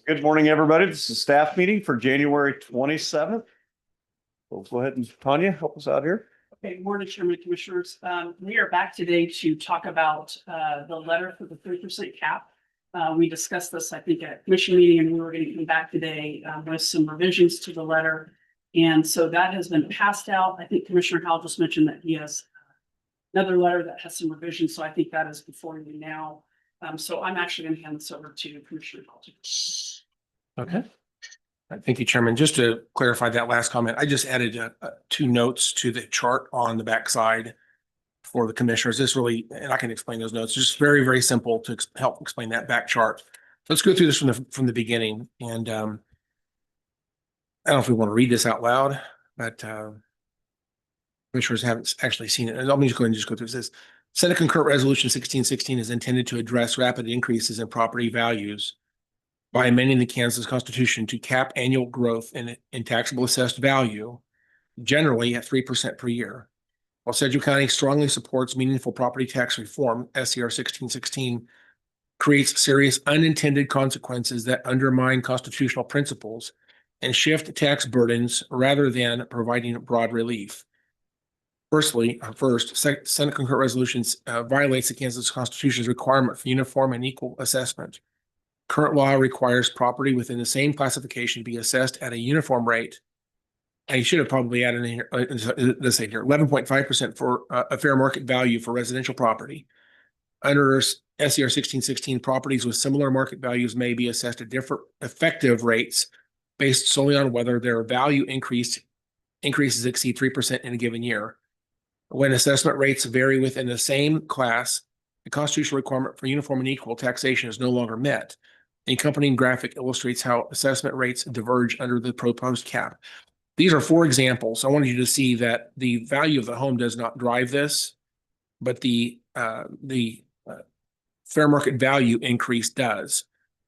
Good morning, everybody. This is staff meeting for January 27th. We'll go ahead and Tanya, help us out here. Okay, morning, Chairman, Commissioners. We are back today to talk about the letter for the 3% cap. We discussed this, I think, at commission meeting, and we were going to come back today with some revisions to the letter. And so that has been passed out. I think Commissioner Howell just mentioned that he has another letter that has some revisions, so I think that is before you now. So I'm actually going to hand this over to Commissioner Howell. Okay. Thank you, Chairman. Just to clarify that last comment, I just added two notes to the chart on the backside for the commissioners. This really, and I can explain those notes, just very, very simple to help explain that back chart. Let's go through this from the beginning. And I don't know if we want to read this out loud, but commissioners haven't actually seen it. And let me just go ahead and just go through this. Senate Concurrent Resolution 1616 is intended to address rapid increases in property values by amending the Kansas Constitution to cap annual growth in taxable assessed value, generally at 3% per year. While Sedgwick County strongly supports meaningful property tax reform, SCR 1616 creates serious unintended consequences that undermine constitutional principles and shift tax burdens rather than providing broad relief. First, Senate Concurrent Resolutions violates the Kansas Constitution's requirement for uniform and equal assessment. Current law requires property within the same classification be assessed at a uniform rate. And you should have probably added in here, let's say here, 11.5% for a fair market value for residential property. Under SCR 1616, properties with similar market values may be assessed at different effective rates based solely on whether their value increases exceed 3% in a given year. When assessment rates vary within the same class, the constitutional requirement for uniform and equal taxation is no longer met. The accompanying graphic illustrates how assessment rates diverge under the proposed cap. These are 4 examples. I wanted you to see that the value of the home does not drive this, but the fair market value increase does.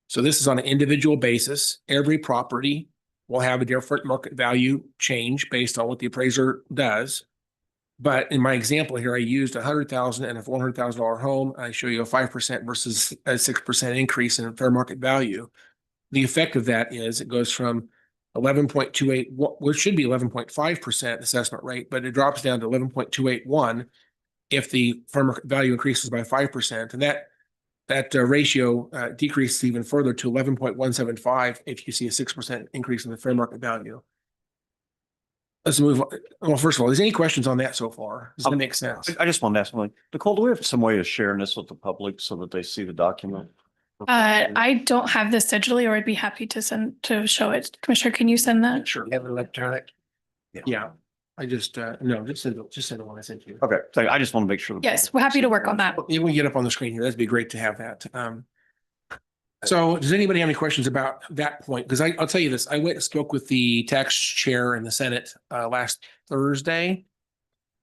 So this is on an individual basis. Every property will have a different market value change based on what the appraiser does. But in my example here, I used $100,000 and a $400,000 home. I show you a 5% versus a 6% increase in fair market value. The effect of that is it goes from 11.28, which should be 11.5% assessment rate, but it drops down to 11.281 if the fair market value increases by 5%. And that ratio decreases even further to 11.175 if you see a 6% increase in the fair market value. Let's move on. Well, first of all, is there any questions on that so far? Does that make sense? I just wanted to ask something. Nicole, do we have some way of sharing this with the public so that they see the document? I don't have this digitally, or I'd be happy to show it. Commissioner, can you send that? Sure. You have it electronic? Yeah. I just no, just send the one I sent you. Okay, so I just want to make sure. Yes, we're happy to work on that. You can get up on the screen here. That'd be great to have that. So does anybody have any questions about that point? Because I'll tell you this, I went and spoke with the tax chair in the Senate last Thursday,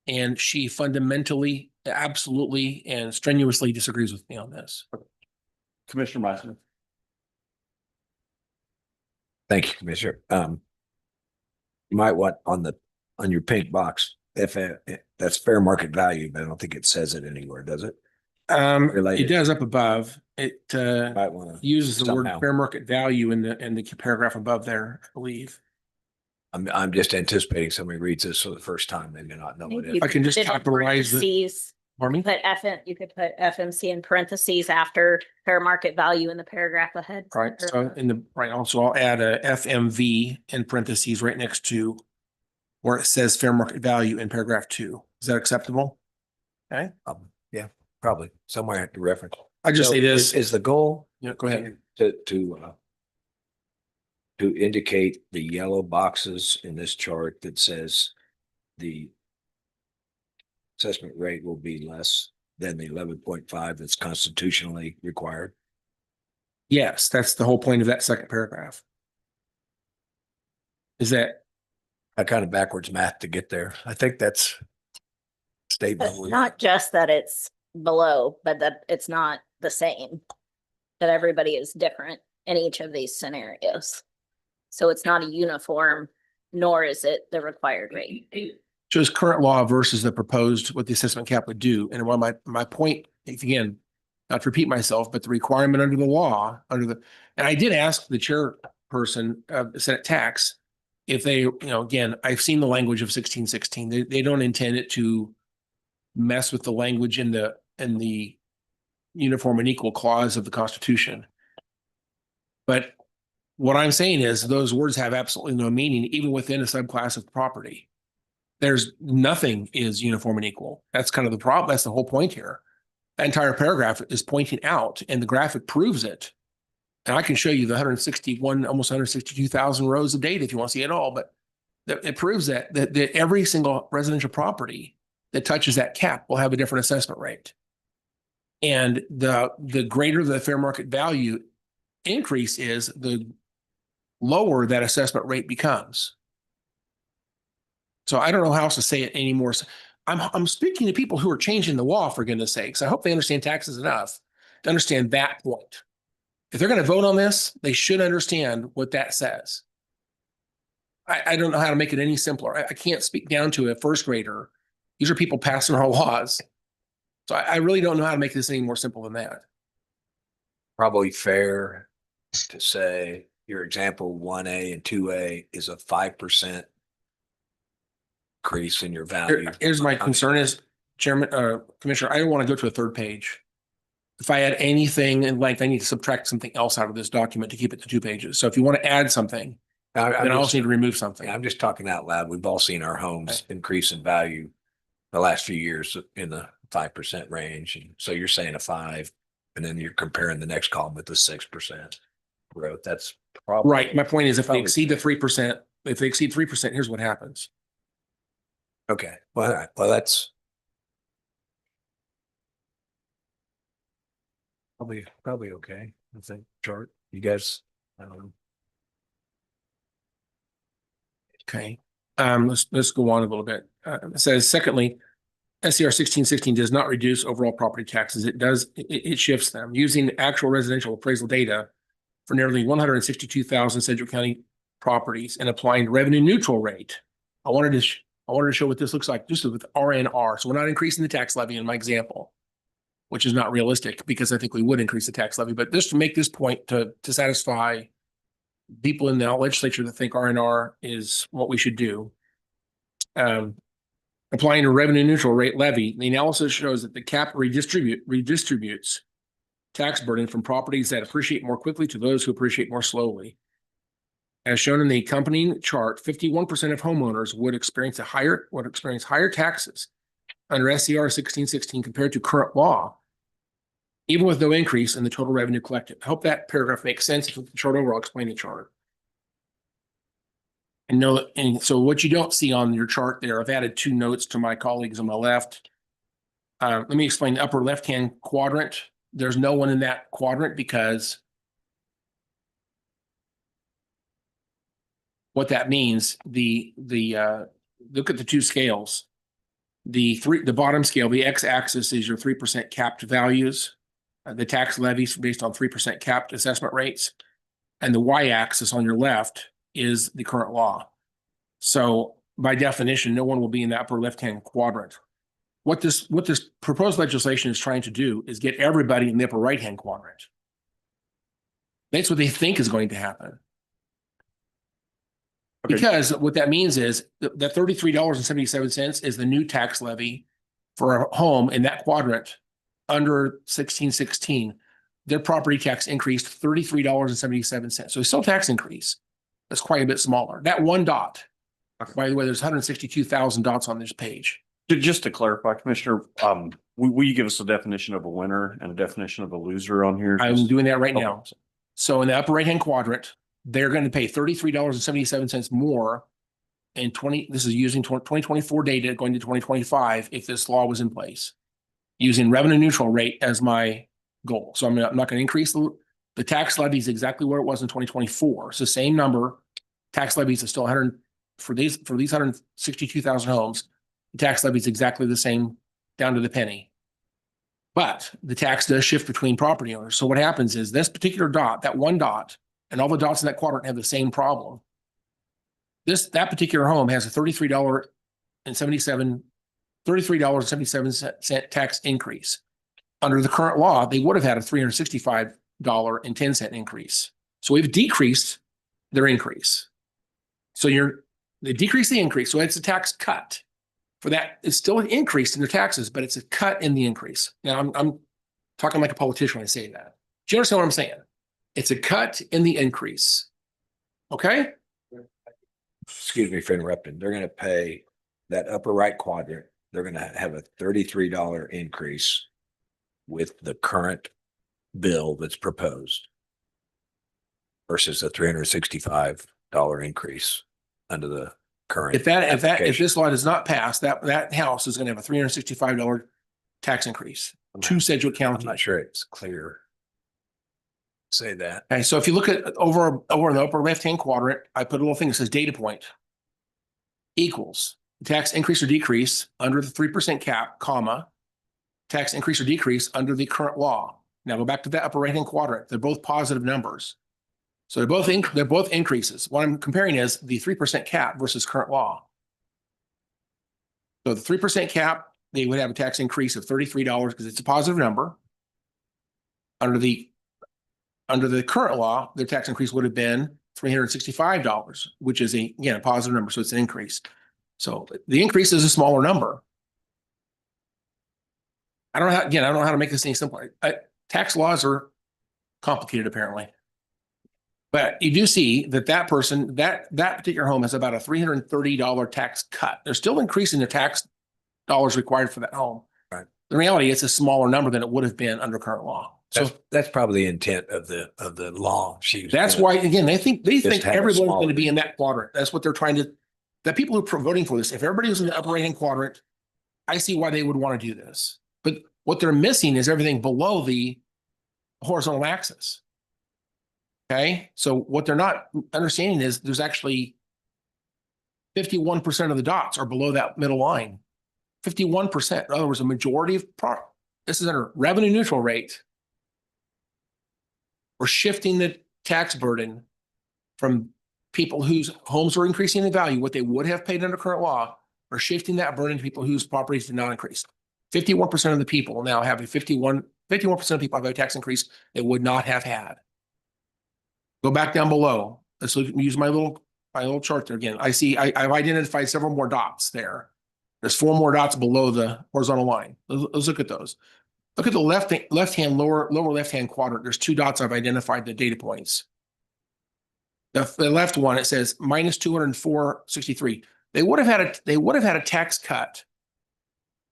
and she fundamentally, absolutely, and strenuously disagrees with me on this. Commissioner Meissner. Thank you, Commissioner. You might want on your pink box, if that's fair market value, but I don't think it says it anywhere, does it? It does up above. It Might want to uses the word somehow. fair market value in the paragraph above there, I believe. I'm just anticipating somebody reads this for the first time. They may not know what it is. I can just capitalize the, parentheses. pardon me? Put you could put FMC in parentheses after fair market value in the paragraph ahead. Right, so also I'll add a FMV in parentheses right next to where it says fair market value in paragraph 2. Is that acceptable? Okay. Yeah, probably somewhere I have to reference. I just say this. Is the goal Yeah, go ahead. to indicate the yellow boxes in this chart that says the assessment rate will be less than the 11.5 that's constitutionally required? Yes, that's the whole point of that second paragraph. Is that I kind of backwards math to get there. I think that's statement. But not just that it's below, but that it's not the same. That everybody is different in each of these scenarios. So it's not a uniform, nor is it the required rate. shows current law versus the proposed, what the assessment cap would do? And what my point, again, not to repeat myself, but the requirement under the law, and I did ask the chairperson of Senate Tax if they, again, I've seen the language of 1616. They don't intend it to mess with the language in the uniform and equal clause of the Constitution. But what I'm saying is those words have absolutely no meaning, even within a subclass of property. There's nothing is uniform and equal. That's kind of the problem. That's the whole point here. That entire paragraph is pointing out, and the graphic proves it. And I can show you the 161, almost 162,000 rows of data if you want to see it all, but it proves that every single residential property that touches that cap will have a different assessment rate. And the greater the fair market value increase is, the lower that assessment rate becomes. So I don't know how else to say it anymore. I'm speaking to people who are changing the law, for goodness sakes. I hope they understand taxes enough to understand that point. If they're going to vote on this, they should understand what that says. I don't know how to make it any simpler. I can't speak down to a first grader. These are people passing our laws. So I really don't know how to make this any more simple than that. Probably fair to say your example 1A and 2A is a 5% increase in your value. Here's my concern is, Chairman, Commissioner, I don't want to go to a third page. If I add anything in length, I need to subtract something else out of this document to keep it to 2 pages. So if you want to add something, then I also need to remove something. I'm just talking out loud. We've all seen our homes increase in value the last few years in the 5% range. And so you're saying a 5, and then you're comparing the next column with the 6% growth. That's probably Right. My point is, if they probably exceed the 3%, if they exceed 3%, here's what happens. okay. Well, all right. Well, that's probably okay. I think chart. You guys, Okay. Let's go on a little bit. It says, secondly, SCR 1616 does not reduce overall property taxes. It shifts them using actual residential appraisal data for nearly 162,000 Sedgwick County properties and applying revenue neutral rate. I wanted to show what this looks like just with RNR. So we're not increasing the tax levy in my example, which is not realistic because I think we would increase the tax levy, but just to make this point to satisfy people in the legislature that think RNR is what we should do. Applying a revenue neutral rate levy, the analysis shows that the cap redistributes tax burden from properties that appreciate more quickly to those who appreciate more slowly. As shown in the accompanying chart, 51% of homeowners would experience higher taxes under SCR 1616 compared to current law, even with no increase in the total revenue collected. I hope that paragraph makes sense. If the chart over, I'll explain the chart. And so what you don't see on your chart there, I've added 2 notes to my colleagues on my left. Let me explain the upper left-hand quadrant. There's no one in that quadrant because what that means, look at the 2 scales. The bottom scale, the x-axis is your 3% capped values, the tax levies based on 3% capped assessment rates, and the y-axis on your left is the current law. So by definition, no one will be in the upper left-hand quadrant. What this proposed legislation is trying to do is get everybody in the upper right-hand quadrant. That's what they think is going to happen. Okay. Because what that means is that $33.77 is the new tax levy for a home in that quadrant under 1616. Their property tax increased $33.77. So it's still a tax increase. That's quite a bit smaller. That one dot, by the way, there's 162,000 dots on this page. Just to clarify, Commissioner, will you give us a definition of a winner and a definition of a loser on here? I'm doing that right Okay. now. So in the upper right-hand quadrant, they're going to pay $33.77 more in this is using 2024 data going to 2025 if this law was in place, using revenue neutral rate as my goal. So I'm not going to increase the tax levy is exactly where it was in 2024. It's the same number. Tax levies is still 100 for these 162,000 homes. The tax levy is exactly the same down to the penny. But the tax does shift between property owners. So what happens is this particular dot, that one dot, and all the dots in that quadrant have the same problem. That particular home has a $33.77 tax increase. under the current law, they would have had a $365.10 increase. So we've decreased their increase. So they decrease the increase. So it's a tax cut for that. It's still an increase in their taxes, but it's a cut in the increase. Now I'm talking like a politician when I say that. Do you understand what I'm saying? It's a cut in the increase. Okay? Excuse me for interrupting. They're gonna pay that upper right quadrant. They're gonna have a $33 increase with the current bill that's proposed versus a $365 increase under the current. If this law does not pass, that house is going to have a $365 tax increase to Sedgwick I'm County. not sure it's clear. Say that. Okay, so if you look at over in the upper left-hand quadrant, I put a little thing that says data point equals tax increase or decrease under the 3% cap, comma, tax increase or decrease under the current law. Now go back to that upper right-hand quadrant. They're both positive numbers. So they're both increases. What I'm comparing is the 3% cap versus current law. So the 3% cap, they would have a tax increase of $33 because it's a positive number. Under the current law, their tax increase would have been $365, which is again a positive number. So it's an increase. So the increase is a smaller number. I don't know how to make this any simpler. Tax laws are complicated, apparently. But you do see that person, that particular home has about a $330 tax cut. They're still increasing the tax dollars required for that home. Right. The reality, it's a smaller number than it would have been under current law. So That's probably the intent of the law. that's why, again, they think Just have a everyone's going smaller- to be in that quadrant. That's what they're trying to, the people who are voting for this, if everybody was in the upper right-hand quadrant, I see why they would want to do this. But what they're missing is everything below the horizontal axis. Okay, so what they're not understanding is there's actually 51% of the dots are below that middle line. 51%. In other words, a majority of this is under revenue neutral rate. We're shifting the tax burden from people whose homes are increasing in value, what they would have paid under current law, we're shifting that burden to people whose properties did not increase. 51% of the people now have a 51% of people have a tax increase they would not have had. Go back down below. Let's use my little chart there again. I see I've identified several more dots there. There's 4 more dots below the horizontal line. Let's look at those. Look at the left-hand lower left-hand quadrant. There's 2 dots I've identified the data points. The left one, it says minus 204.63. They would have had a tax cut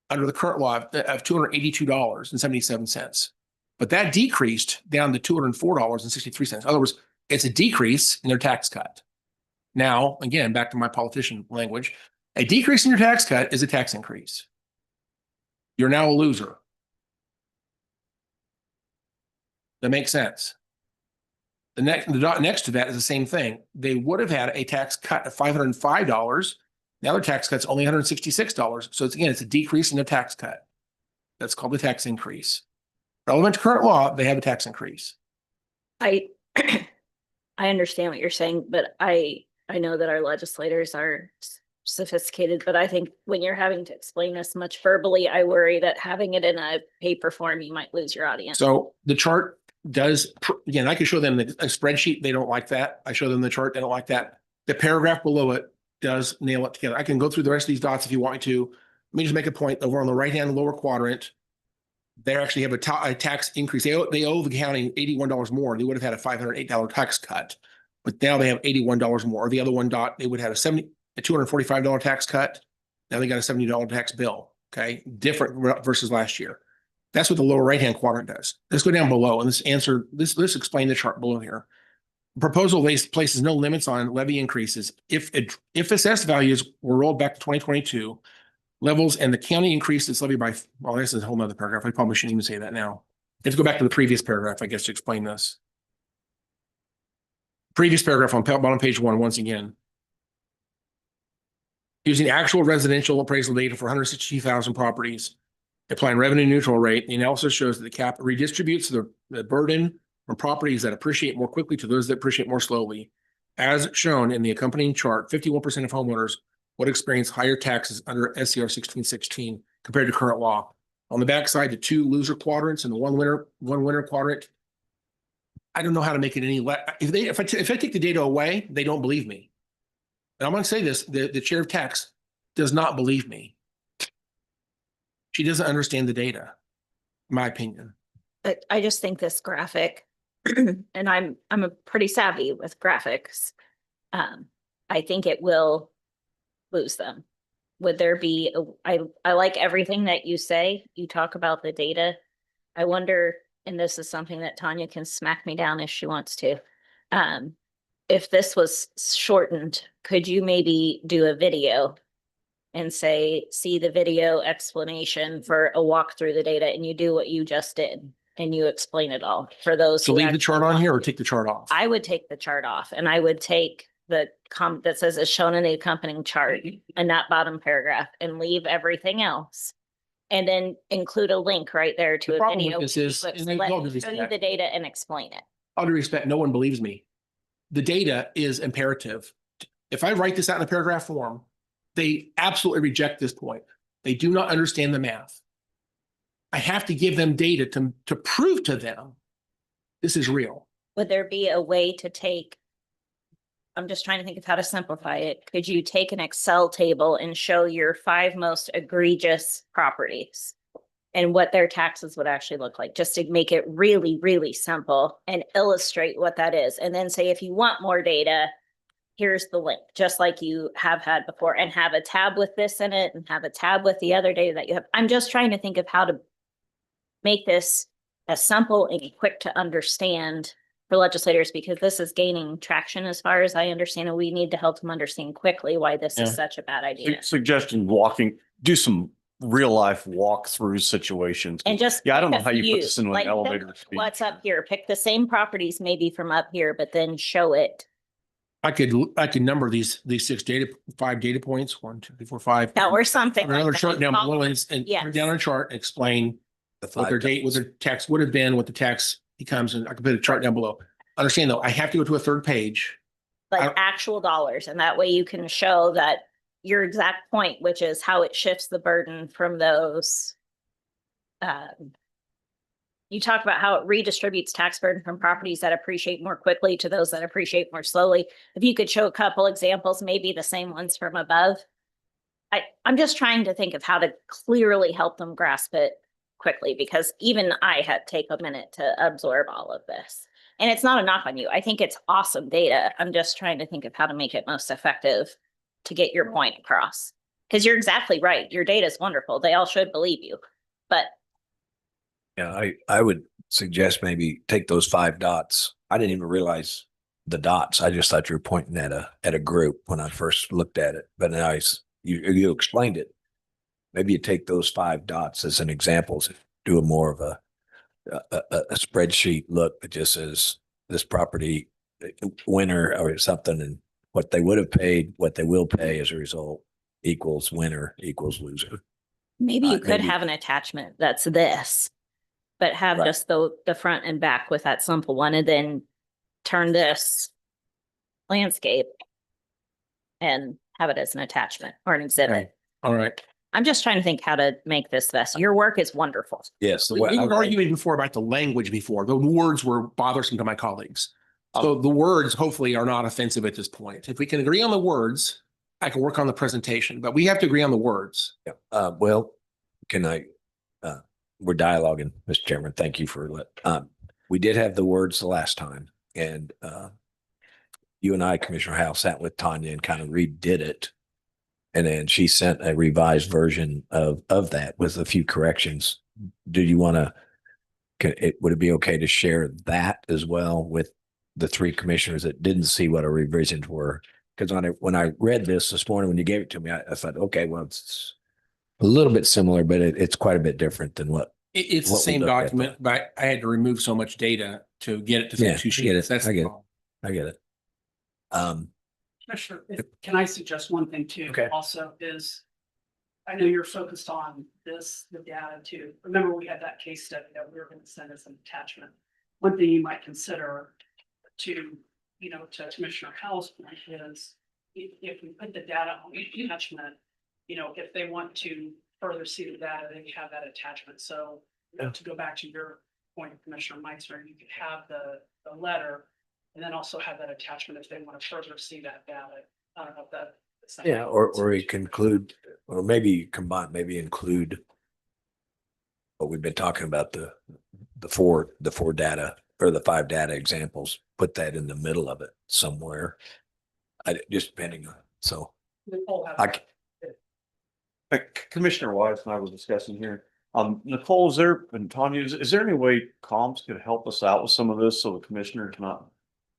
under the current law of $282.77. But that decreased down to $204.63. In other words, it's a decrease in their tax cut. Now, again, back to my politician language, a decrease in your tax cut is a tax increase. You're now a loser. That makes sense. The dot next to that is the same thing. They would have had a tax cut of $505. Now their tax cut's only $166. So it's a decrease in their tax cut. That's called a tax increase. Relevant to current law, they have a tax increase. I understand what you're saying, but I know that our legislators are sophisticated, but I think when you're having to explain this much verbally, I worry that having it in a paper form, you might lose your audience. So the chart does, again, I can show them a spreadsheet. They don't like that. I show them the chart. They don't like that. The paragraph below it does nail it together. I can go through the rest of these dots if you want me to. Let me just make a point over on the right-hand lower quadrant. They actually have a tax increase. They owe the county $81 more. They would have had a $508 tax cut, but now they have $81 more. Or the other one dot, they would have a $245 tax cut. Now they got a $70 tax bill. Okay, different versus last year. That's what the lower right-hand quadrant does. Let's go down below and let's explain the chart below here. Proposal places no limits on levy increases. If assessed values were rolled back to 2022 levels and the county increased its levy by, well, this is a whole nother paragraph. I probably shouldn't even say that now. Let's go back to the previous paragraph, I guess, to explain this. Previous paragraph on bottom page 1, once again. Using actual residential appraisal data for 162,000 properties, applying revenue neutral rate, the analysis shows that the cap redistributes the burden from properties that appreciate more quickly to those that appreciate more slowly. As shown in the accompanying chart, 51% of homeowners would experience higher taxes under SCR 1616 compared to current law. On the backside, the two loser quadrants and the one winner quadrant. I don't know how to make it any less. If I take the data away, they don't believe me. And I'm going to say this, the chair of tax does not believe me. She doesn't understand the data, in my opinion. I just think this graphic, and I'm a pretty savvy with graphics. I think it will lose them. Would there be, I like everything that you say. You talk about the data. I wonder, and this is something that Tanya can smack me down if she wants to. If this was shortened, could you maybe do a video and say, see the video explanation for a walk through the data, and you do what you just did and you explain it all for those. So who leave the actually chart on want here or to. take the chart off? I would take the chart off, and I would take the that says as shown in the accompanying chart in that bottom paragraph, and leave everything else. And then include a link right there to The a problem with video. this is, Let and I me show you the data and explain it. all due respect, no one believes me. The data is imperative. If I write this out in a paragraph form, they absolutely reject this point. They do not understand the math. I have to give them data to prove to them this is real. Would there be a way to take, I'm just trying to think of how to simplify it. Could you take an Excel table and show your 5 most egregious properties and what their taxes would actually look like, just to make it really, really simple and illustrate what that is? And then say, if you want more data, here's the link, just like you have had before, and have a tab with this in it and have a tab with the other data that you have. I'm just trying to think of how to make this as simple and quick to understand for legislators, because this is gaining traction as far as I understand, and we need to help them understand quickly why this Yeah. is such a bad idea. Suggestion, do some real life walkthrough situations. And just. Yeah, I don't know pick a how you put this few, into like, an elevator pick speech. what's up here, pick the same properties maybe from up here, but then show it. I could number these 5 data points, 1, 2, 3, 4, 5. Now, or something. Another like chart that. down below and Yes. put it down on a chart, and explain The what their five date, what dollars. their tax would have been, what the tax becomes, and I can put a chart down below. Understand though, I have to go to a third page. Like actual dollars, and that way you can show that your exact point, which is how it shifts the burden from those. You talk about how it redistributes tax burden from properties that appreciate more quickly to those that appreciate more slowly. If you could show a couple examples, maybe the same ones from above. I'm just trying to think of how to clearly help them grasp it quickly, because even I had to take a minute to absorb all of this. And it's not a knock on you. I think it's awesome data. I'm just trying to think of how to make it most effective to get your point across. Because you're exactly right. Your data is wonderful. They all should believe you. But Yeah, I would suggest maybe take those 5 dots. I didn't even realize the dots. I just thought you were pointing at a group when I first looked at it. But now you explained it. Maybe you take those 5 dots as an example, do a more of a spreadsheet look that just says this property winner or something, and what they would have paid, what they will pay as a result equals winner equals loser. maybe you could Maybe- have an attachment that's this, but have Right. just the front and back with that simple one, and then turn this landscape and have it as an attachment or an exhibit. All right. I'm just trying to think how to make this best. Your work is wonderful. Yes. The We way were arguing before about the language before. The words were bothersome to my colleagues. So the words hopefully are not offensive at this point. If we can agree on the words, I can work on the presentation, but we have to agree on the words. well, can I, we're dialoguing, Mr. Chairman. Thank you for we did have the words the last time, and you and I, Commissioner Howe, sat with Tanya and kind of redid it. And then she sent a revised version of that with a few corrections. Do you want to, would it be okay to share that as well with the 3 commissioners that didn't see what our revisions were? Because when I read this morning, when you gave it to me, I thought, okay, well, it's a little bit similar, but it's quite a bit different than what. It's the What we same looked at, document, but I had to remove so much data to get it to Yeah, fit 2 I get sheets. it. That's I the get it. problem. I get it. Commissioner, can I suggest one thing too? Okay. Also is, I know you're focused on this, the data too. Remember, we had that case study that we were going to send as an attachment. One thing you might consider to, to Commissioner Howell's point is, if we put the data on each attachment, if they want to further see the data, then you have that attachment. So to go back to your point, Commissioner Meitzner, you could have the letter and then also have that attachment if they want to further see that data. I don't know if that. Yeah, or we conclude, or maybe combine, maybe include what we've been talking about, the four data or the 5 data examples, put that in the middle of it somewhere. Just depending on, so Nicole has I, that. Commissioner Wise and I was discussing here. Nicole, is there, and Tanya, is there any way comms could help us out with some of this so the commissioner is not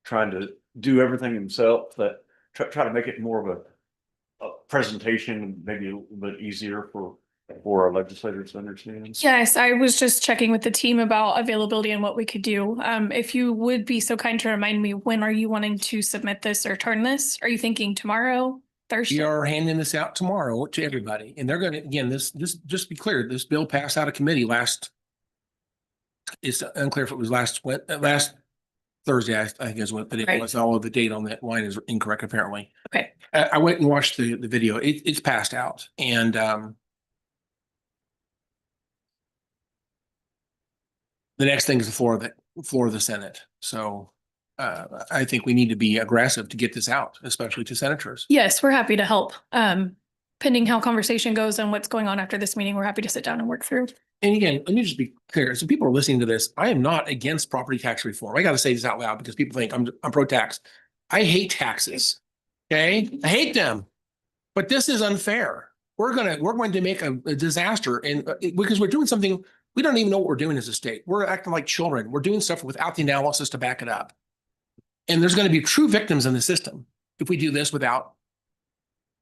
trying to do everything himself, that try to make it more of a presentation, maybe a little bit easier for our legislators to understand? Yes, I was just checking with the team about availability and what we could do. If you would be so kind to remind me, when are you wanting to submit this or turn this? Are you thinking tomorrow, Thursday? We are handing this out tomorrow to everybody, and they're gonna, again, this, just be clear, this bill passed out of committee it's unclear if it was last Thursday, I think is what, but it Right. was, all of the date on that line is incorrect, apparently. Okay. I went and watched the video. It's passed out, and the next thing is the floor of the Senate. So I think we need to be aggressive to get this out, especially to senators. Yes, we're happy to help. Pending how conversation goes and what's going on after this meeting, we're happy to sit down and work through. And again, let me just be clear. So people are listening to this. I am not against property tax reform. I got to say this out loud because people think I'm pro tax. I hate taxes. Okay. I hate them, but this is unfair. We're going to make a disaster, and because we're doing something, we don't even know what we're doing as a state. We're acting like children. We're doing stuff without the analysis to back it up. And there's going to be true victims in the system if we do this without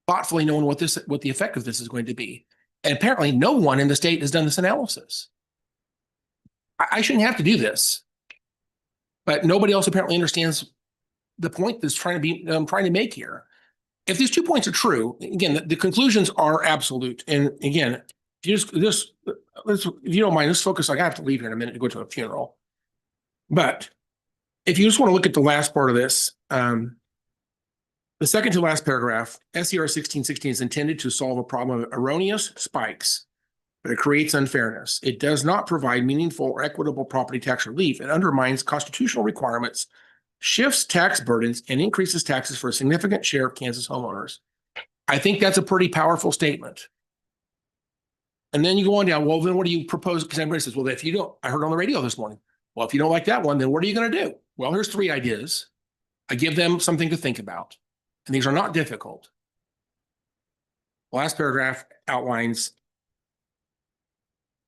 thoughtfully knowing what the effect of this is going to be. And apparently no one in the state has done this analysis. I shouldn't have to do this, but nobody else apparently understands the point that's trying to make here. If these 2 points are true, again, the conclusions are absolute. And again, if you don't mind, let's focus. I have to leave here in a minute to go to a funeral. But if you just want to look at the last part of this, the second to last paragraph, SCR 1616 is intended to solve a problem of erroneous spikes, but it creates unfairness. It does not provide meaningful or equitable property tax relief. It undermines constitutional requirements, shifts tax burdens, and increases taxes for a significant share of Kansas homeowners. I think that's a pretty powerful statement. And then you go on down, well, then what do you propose? Because everybody says, well, if you don't, I heard on the radio this morning, well, if you don't like that one, then what are you going to do? Well, here's 3 ideas. I give them something to think about. And these are not difficult. Last paragraph outlines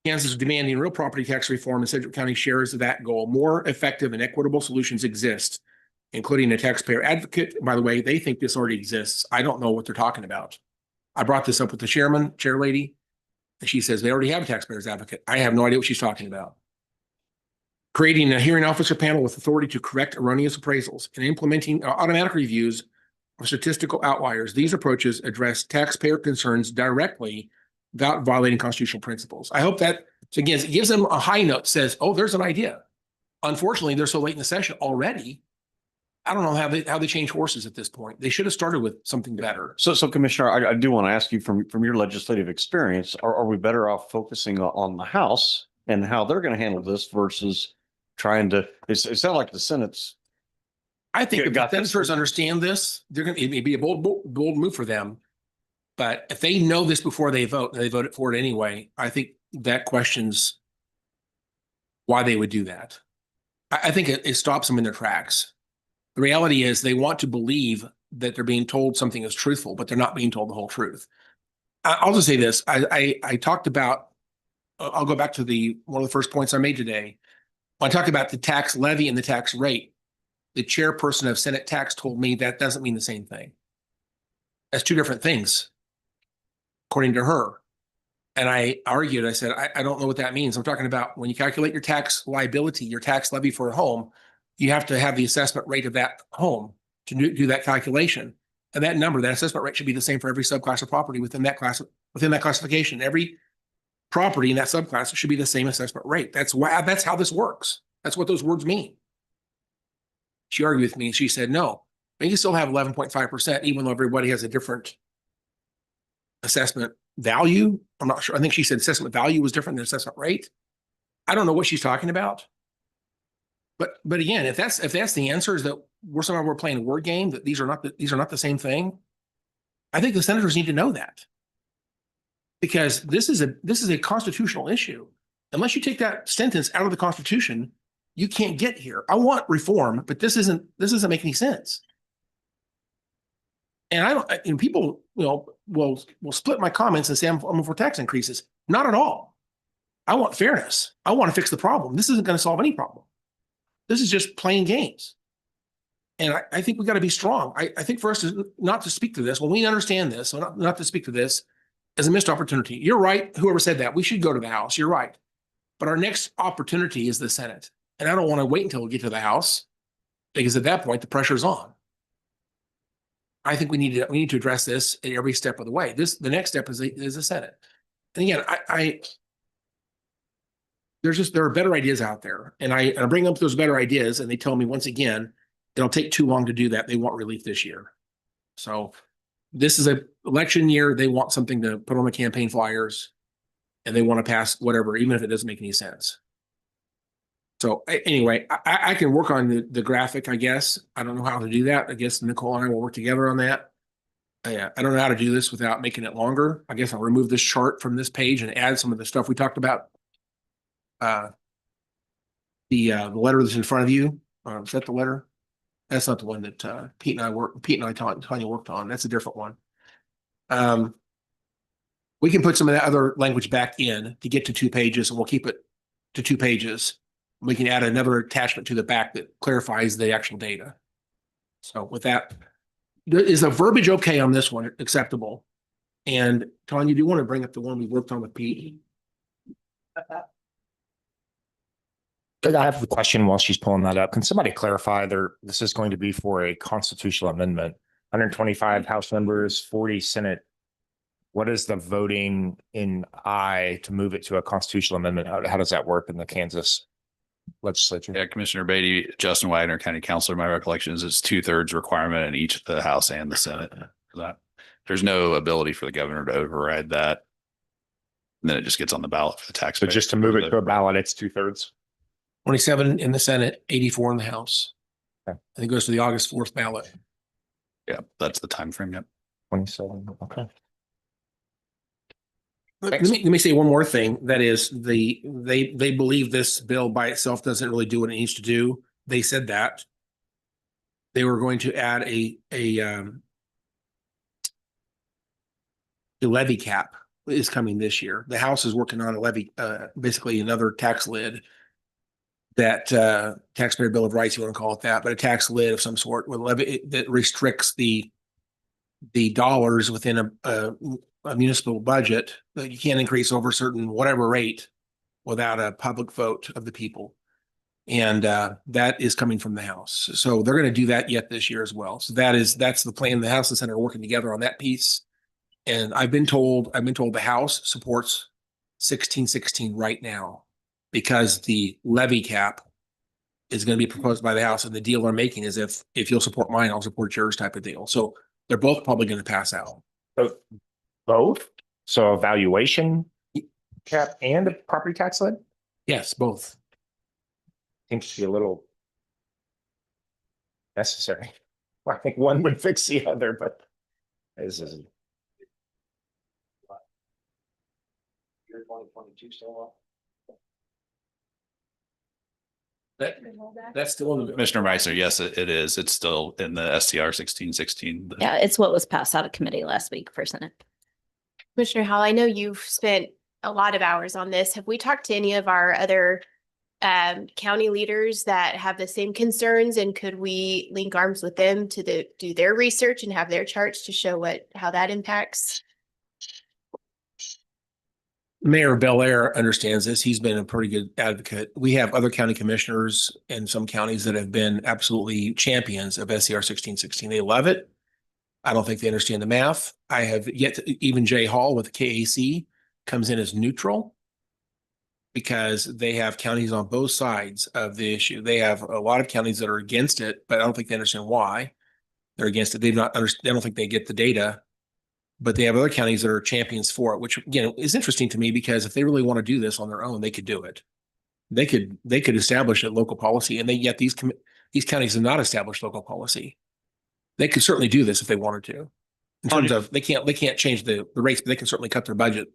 Kansas is demanding real property tax reform, and Sedgwick County shares that goal. More effective and equitable solutions exist, including a taxpayer advocate. By the way, they think this already exists. I don't know what they're talking about. I brought this up with the chair lady, and she says they already have a taxpayer's advocate. I have no idea what she's talking about. Creating a hearing officer panel with authority to correct erroneous appraisals and implementing automatic reviews of statistical outliers. These approaches address taxpayer concerns directly without violating constitutional principles. I hope that, so again, it gives them a high note, says, oh, there's an idea. Unfortunately, they're so late in the session already. I don't know how they change horses at this point. They should have started with something better. So Commissioner, I do want to ask you from your legislative experience, are we better off focusing on the House and how they're going to handle this versus trying to, it sounds like the Senate's. I think if got the this. senators understand this, it may be a bold move for them. But if they know this before they vote, and they voted for it anyway, I think that questions why they would do that. I think it stops them in their tracks. The reality is they want to believe that they're being told something is truthful, but they're not being told the whole truth. I'll just say this. I talked about, I'll go back to one of the first points I made today. When I talked about the tax levy and the tax rate, the chairperson of Senate Tax told me that doesn't mean the same thing. That's 2 different things, according to her. And I argued, I said, I don't know what that means. I'm talking about when you calculate your tax liability, your tax levy for a home, you have to have the assessment rate of that home to do that calculation. And that number, that assessment rate should be the same for every subclass of property within that classification. Every property in that subclass should be the same assessment rate. That's how this works. That's what those words mean. She argued with me and she said, no, you can still have 11.5%, even though everybody has a different assessment value. I'm not sure. I think she said assessment value was different than assessment rate. I don't know what she's talking about. But again, if that's the answer is that we're playing a word game, that these are not the same thing. I think the senators need to know that. Because this is a constitutional issue. Unless you take that sentence out of the Constitution, you can't get here. I want reform, but this doesn't make any sense. And people, will split my comments and say I'm for tax increases. Not at all. I want fairness. I want to fix the problem. This isn't going to solve any problem. This is just playing games. And I think we got to be strong. I think for us not to speak to this, when we understand this, so not to speak to this as a missed opportunity. You're right. Whoever said that, we should go to the House. You're right. But our next opportunity is the Senate. And I don't want to wait until we get to the House, because at that point, the pressure's on. I think we need to address this at every step of the way. The next step is the Senate. And again, there are better ideas out there. And I bring up those better ideas, and they tell me once again, it'll take too long to do that. They want relief this year. So this is an election year. They want something to put on the campaign flyers, and they want to pass whatever, even if it doesn't make any sense. So anyway, I can work on the graphic, I guess. I don't know how to do that. I guess Nicole and I will work together on that. I don't know how to do this without making it longer. I guess I'll remove this chart from this page and add some of the stuff we talked about. The letter that's in front of you, is that the letter? That's not the one that Pete and I Tanya worked on. That's a different one. We can put some of that other language back in to get to 2 pages, and we'll keep it to 2 pages. We can add another attachment to the back that clarifies the actual data. So with that, is the verbiage okay on this one acceptable? And Tanya, do you want to bring up the one we worked on with Pete? I have a question while she's pulling that up. Can somebody clarify this is going to be for a constitutional amendment, 125 House members, 40 Senate. What is the voting in aye to move it to a constitutional amendment? How does that work in the Kansas legislature? Yeah, Commissioner Beatty, Justin Wagner, County Councilor, my recollection is it's 2/3 requirement in each of the House and the Senate. There's no ability for the governor to override that. And then it just gets on the ballot for the taxpayer. So just to move it to a ballot, it's 2/3. 27 in the Senate, 84 in the House. Okay. I think it goes to the August 4th ballot. Yeah, that's the time frame. Yep. 27. Okay. Let me say one more thing. That is they believe this bill by itself doesn't really do what it needs to do. They said that they were going to add a levy cap is coming this year. The House is working on a levy, basically another tax lid, that taxpayer bill of rights, you want to call it that, but a tax lid of some sort with levy that restricts the dollars within a municipal budget that you can't increase over a certain whatever rate without a public vote of the people. And that is coming from the House. So they're going to do that yet this year as well. So that's the plan. The House and Senate are working together on that piece. And I've been told the House supports 1616 right now, because the levy cap is going to be proposed by the House, and the deal they're making is if you'll support mine, I'll support yours type of deal. So they're both probably going to pass out. So both? So a valuation cap and a property tax lid? Yes, both. Seems to be a little necessary. Well, I think one would fix the other, but this isn't. Year 2022 still up? That's still in the Commissioner Meissner, yes, it is. It's still in the STR 1616. Yeah, it's what was passed out of committee last week for Senate. Commissioner Howell, I know you've spent a lot of hours on this. Have we talked to any of our other county leaders that have the same concerns, and could we link arms with them to do their research and have their charts to show how that impacts? Mayor Belair understands this. He's been a pretty good advocate. We have other county commissioners in some counties that have been absolutely champions of SCR 1616. They love it. I don't think they understand the math. I have yet to, even Jay Hall with the KAC comes in as neutral, because they have counties on both sides of the issue. They have a lot of counties that are against it, but I don't think they understand why they're against it. They don't think they get the data But they have other counties that are champions for it, which again is interesting to me because if they really want to do this on their own, they could do it. They could establish a local policy, and yet these counties have not established local policy. They could certainly do this if they wanted to. In terms of they can't change the rates, but they can certainly cut their budget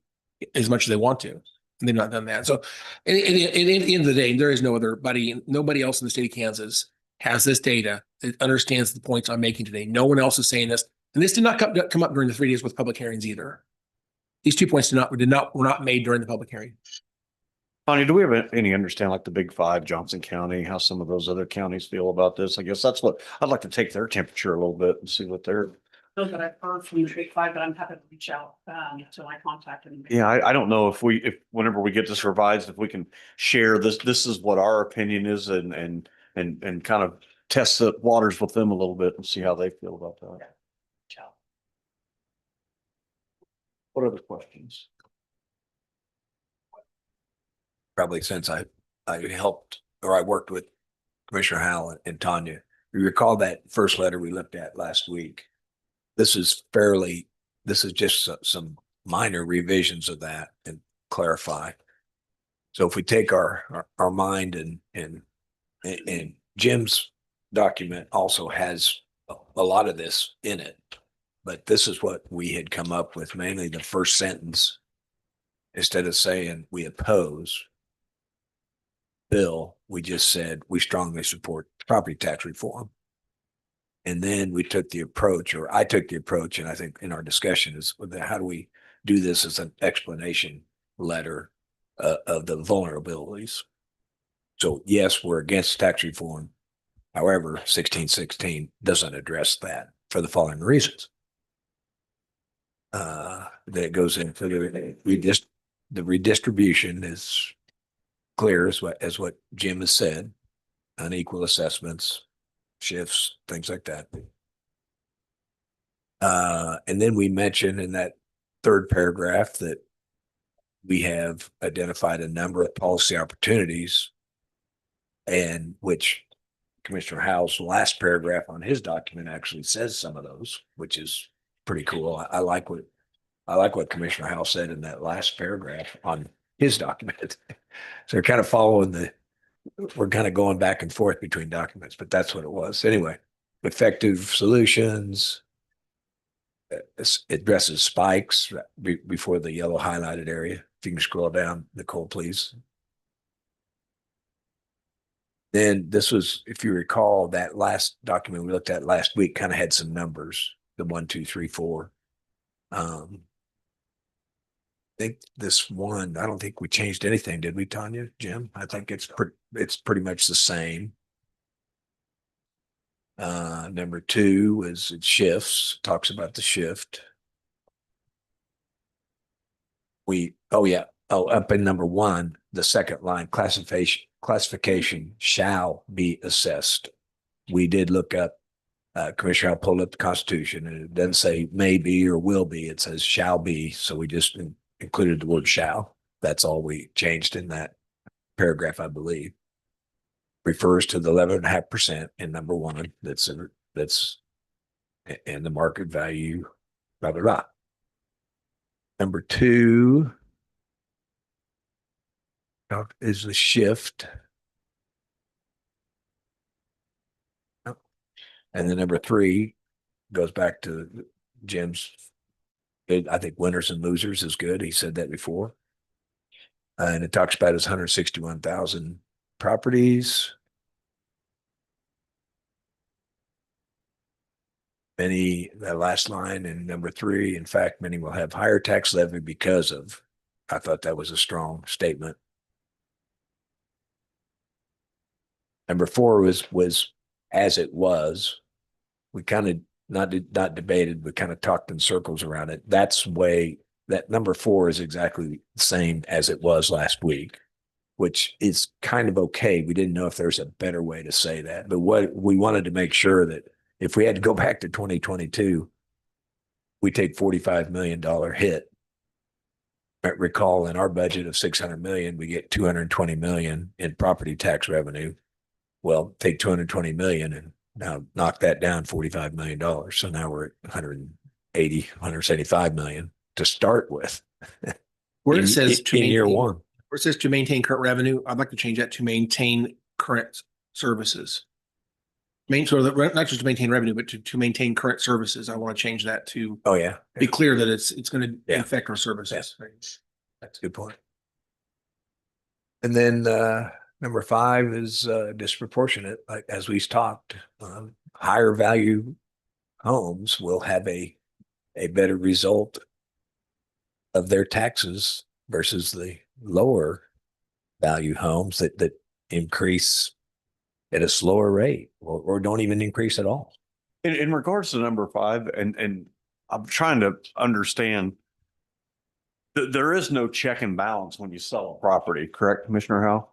as much as they want to. And they've not done that. So at the end of the day, there is nobody else in the state of Kansas has this data that understands the points I'm making today. No one else is saying this. And this did not come up during the 3 days with public hearings either. These 2 points were not made during the public hearing. Tanya, do we have any understand like the big five, Johnson County, how some of those other counties feel about this? I guess that's what I'd like to take their temperature a little bit and see what they're. Those that I've heard from the big five, but I'm happy to reach out to my contact. Yeah, I don't know if whenever we get this revised, if we can share this is what our opinion is and kind of test the waters with them a little bit and see how they feel about that. Reach out. What other questions? Probably since I helped or I worked with Commissioner Howell and Tanya. You recall that first letter we looked at last week? This is just some minor revisions of that and clarify. So if we take our mind and Jim's document also has a lot of this in it, but this is what we had come up with, mainly the first sentence. Instead of saying we oppose bill, we just said we strongly support property tax reform. And then we took the approach, or I took the approach, and I think in our discussion is how do we do this as an explanation letter of the vulnerabilities. So yes, we're against tax reform. However, 1616 doesn't address that for the following reasons. That goes into the redistribution is clear as what Jim has said, unequal assessments, shifts, things like that. And then we mentioned in that third paragraph that we have identified a number of policy opportunities, and which Commissioner Howell's last paragraph on his document actually says some of those, which is pretty cool. I like what Commissioner Howell said in that last paragraph on his document. So we're kind of we're kind of going back and forth between documents, but that's what it was. Anyway, effective solutions, it addresses spikes before the yellow highlighted area. If you can scroll down, Nicole, please. Then this was, if you recall, that last document we looked at last week kind of had some numbers, the 1, 2, 3, 4. I think this one, I don't think we changed anything, did we, Tanya, Jim? I think it's pretty much the same. Number 2 is it shifts, talks about the shift. Up in number 1, the second line, classification shall be assessed. We did look up, Commissioner, I pulled up the Constitution, and it doesn't say may be or will be, it says shall be. So we just included the word shall. That's all we changed in that paragraph, I believe. Refers to the 11.5% in number 1. That's and the market value, blah, blah, blah. Number 2 is the shift. And then number 3 goes back to Jim's. I think winners and losers is good. He said that before. And it talks about his 161,000 properties. Many, that last line in number 3, in fact, many will have higher tax levy because of. I thought that was a strong statement. Number 4 was as it was. We kind of not debated, but kind of talked in circles around it. That number 4 is exactly the same as it was last week, which is kind of okay. We didn't know if there's a better way to say that, but what we wanted to make sure that if we had to go back to 2022, we take $45 million hit. Recall in our budget of 600 million, we get 220 million in property tax revenue. Well, take 220 million and now knock that down $45 million. So now we're at 175 million to start with. Where it in- says to in year maintain, one. where it says to maintain current revenue, I'd like to change that to maintain current services. So that, not just to maintain revenue, but to maintain current services. I want to change that to Oh, yeah. be clear that it's going to Yeah. affect our services. That's a good point. And then number 5 is disproportionate, like as we've talked, higher value homes will have a better result of their taxes versus the lower value homes that increase at a slower rate or don't even increase at all. In regards to number 5, and I'm trying to understand that there is no check and balance when you sell a property, correct, Commissioner Howe?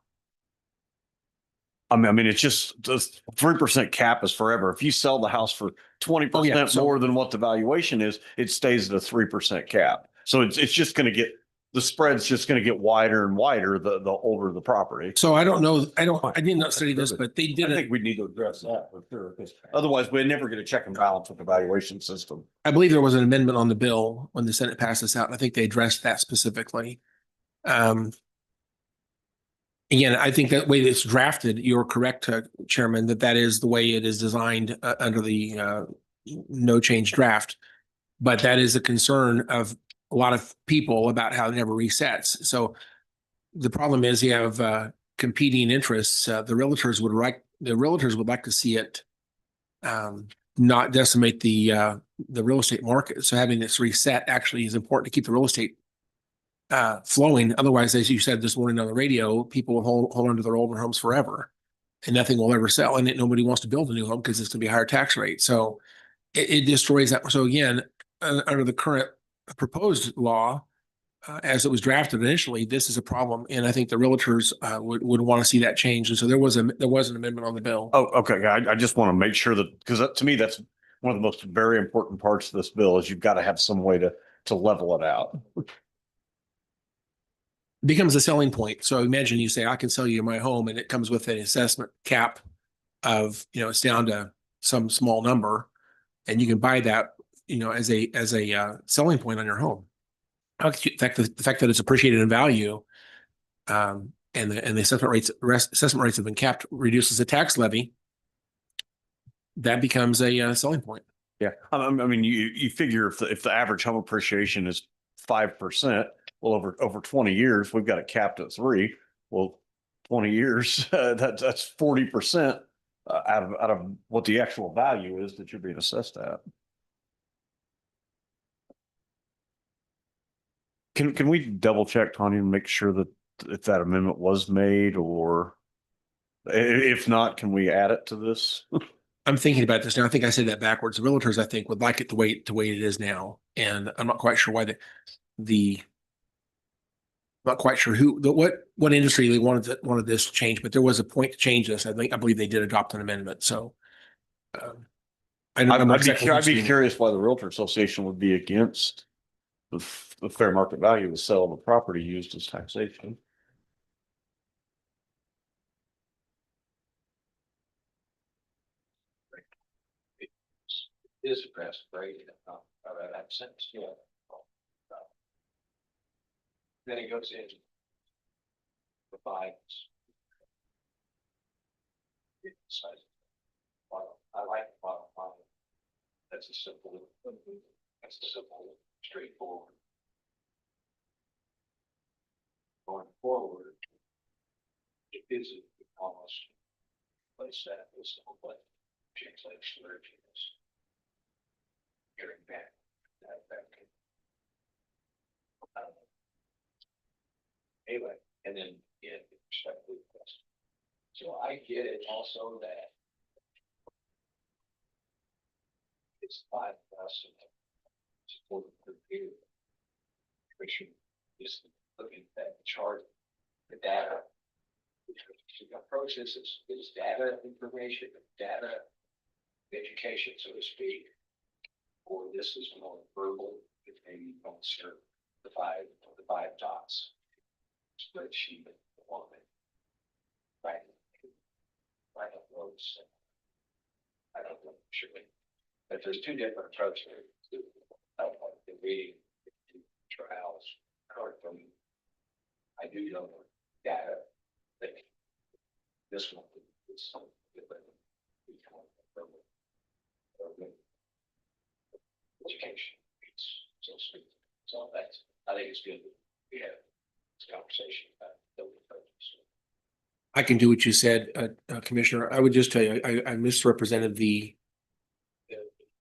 I mean, it's just the 3% cap is forever. If you sell the house for 20% so- more than what the valuation is, it stays at a 3% cap. So it's just going to get, the spread's just going to get wider and wider the older the property. So I don't know, I did not study this, but they I did it. think we need to address that for sure, because otherwise we'd never get a check and balance with the valuation system. I believe there was an amendment on the bill when the Senate passed this out, and I think they addressed that specifically. Again, I think that way it's drafted, you're correct, Chairman, that is the way it is designed under the no change draft. But that is a concern of a lot of people about how it never resets. So the problem is you have competing interests. The realtors would like to see it not decimate the real estate market. So having this reset actually is important to keep the real estate flowing. Otherwise, as you said this morning on the radio, people will hold onto their older homes forever and nothing will ever sell. And nobody wants to build a new home because it's going to be a higher tax rate. So it destroys that. So again, under the current proposed law, as it was drafted initially, this is a problem. And I think the realtors would want to see that change. And so there was an amendment on the bill. Oh, okay. I just want to make sure that, because to me, that's one of the most very important parts of this bill is you've got to have some way to level it out. Becomes a selling point. So imagine you say, I can sell you my home, and it comes with an assessment cap of, it's down to some small number, and you can buy that, as a selling point on your home. In fact, the fact that it's appreciated in value, and the assessment rates have been capped, reduces the tax levy. That becomes a selling point. Yeah. I mean, you figure if the average home appreciation is 5%, well, over 20 years, we've got it capped at 3. Well, 20 years, that's 40% out of what the actual value is that you're being assessed at. Can we double check, Tanya, and make sure that if that amendment was made, or if not, can we add it to this? I'm thinking about this now. I think I said that backwards. The realtors, I think, would like it the way it is now, and I'm not quite sure why not quite sure what industry they wanted this to change, but there was a point to change this. I believe they did adopt an amendment. So I'd be curious why the Realtor Association would be against the fair market value of the sale of a property used as taxation. Is addressed, right? That sense, yeah. Then it goes in. Provides. I like the bottom line. That's a simple, straightforward. Going forward, it is almost place that was simple, but change like splurginess. Getting back that. Anyway, and then perspective. So I get it also that it's 5,000 support per year. Commission is looking at that chart, the data. The approach is data information, data education, so to speak. Or this is more verbal, if maybe you don't serve the five dots. Spreadsheet, the one right up those. I don't know, surely. But there's 2 different approaches. reading trials, I do know data that this one is something different. Education. So that's, I think it's good. We have this conversation about building budgets. I can do what you said, Commissioner. I would just tell you, I misrepresented the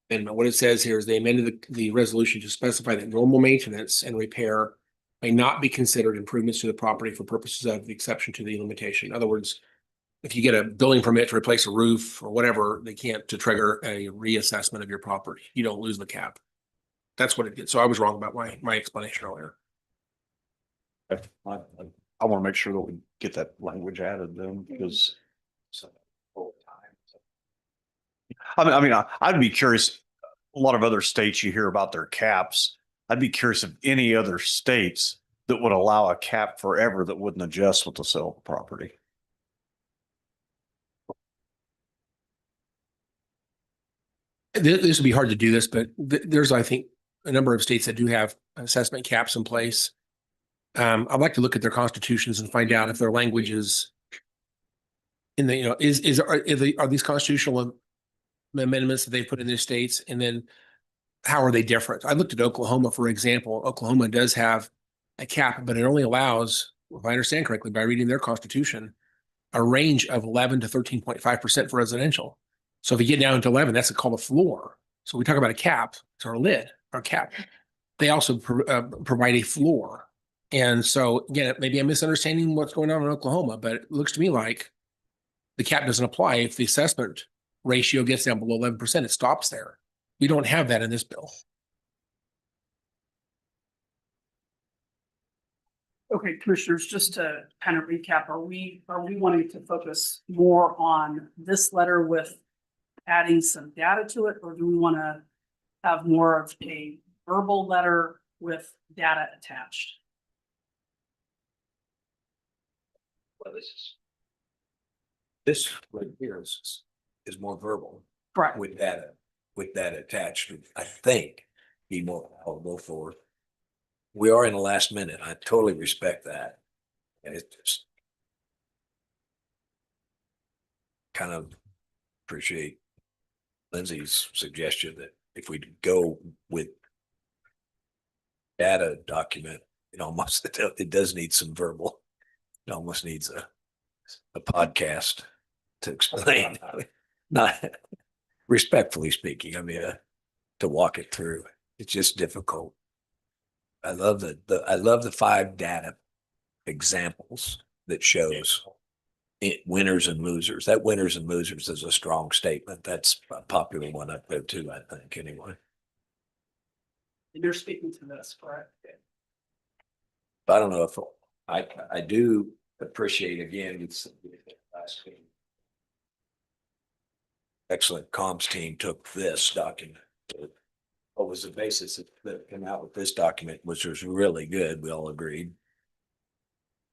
amendment. What it says here is they amended the resolution to specify that normal maintenance and repair may not be considered improvements to the property for purposes of the exception to the limitation. In other words, if you get a building permit to replace a roof or whatever, they can't to trigger a reassessment of your property. You don't lose the cap. That's what it did. So I was wrong about my explanation earlier. I want to make sure that we get that language added then, because I'd be curious. A lot of other states you hear about their caps. I'd be curious if any other states that would allow a cap forever that wouldn't adjust with the sale of the property. This would be hard to do this, but there's, I think, a number of states that do have assessment caps in place. I'd like to look at their constitutions and find out if their language is in the, are these constitutional amendments that they put in their states, and then how are they different? I looked at Oklahoma, for example. Oklahoma does have a cap, but it only allows, if I understand correctly, by reading their constitution, a range of 11 to 13.5% for residential. So if you get down to 11, that's called a floor. So we talk about a cap, it's our lid, our cap. They also provide a floor. And so again, maybe I'm misunderstanding what's going on in Oklahoma, but it looks to me like the cap doesn't apply if the assessment ratio gets down below 11%, it stops there. We don't have that in this bill. Okay, commissioners, just to kind of recap, are we wanting to focus more on this letter with adding some data to it, or do we want to have more of a verbal letter with data attached? Well, this right here is more verbal. Correct. With that attached, I think be more palatable for. We are in the last minute. I totally respect that. And it's just kind of appreciate Lindsay's suggestion that if we go with data document, it does need some verbal. It almost needs a podcast to explain. Not respectfully speaking, I mean, to walk it through. It's just difficult. I love the 5 data examples that shows winners and losers. That winners and losers is a strong statement. That's a popular one up there too, I think, anyway. You're speaking to this, correct? But I don't know if I do appreciate, again, it's last week. Excellent comms team took this document. What was the basis that came out with this document, which was really good, we all agreed.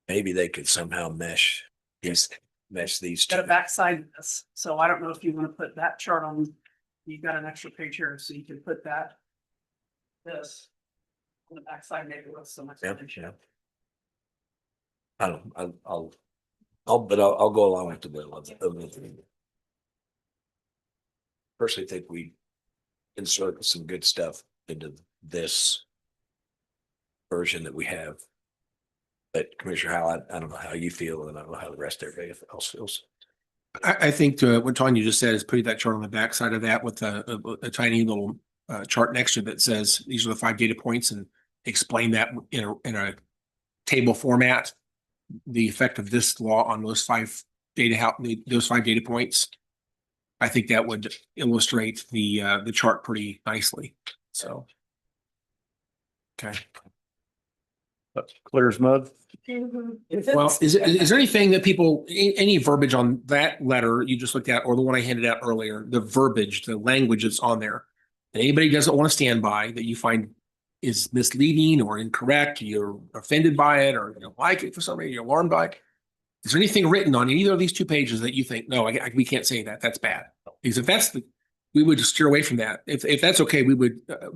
Maybe they could somehow mesh these two. Got a backside of this, so I don't know if you want to put that chart on. You've got an extra page here, so you can put this on the backside, maybe with some explanation. I'll go along with the bill. Personally think we insert some good stuff into this version that we have. But Commissioner Howell, I don't know how you feel, and I don't know how the rest of everybody else feels. I think what Tanya just said is putting that chart on the backside of that with a tiny little chart next to it that says these are the 5 data points, and explain that in a table format, the effect of this law on those 5 data points. I think that would illustrate the chart pretty nicely. So, okay. That's clear as mud. Well, is there anything that any verbiage on that letter you just looked at, or the one I handed out earlier, the verbiage, the language that's on there, that anybody doesn't want to stand by, that you find is misleading or incorrect, you're offended by it, or you don't like it for some reason, you're alarmed by it? Is there anything written on either of these 2 pages that you think, no, we can't say that, that's bad? Because if that's we would steer away from that. If that's okay, we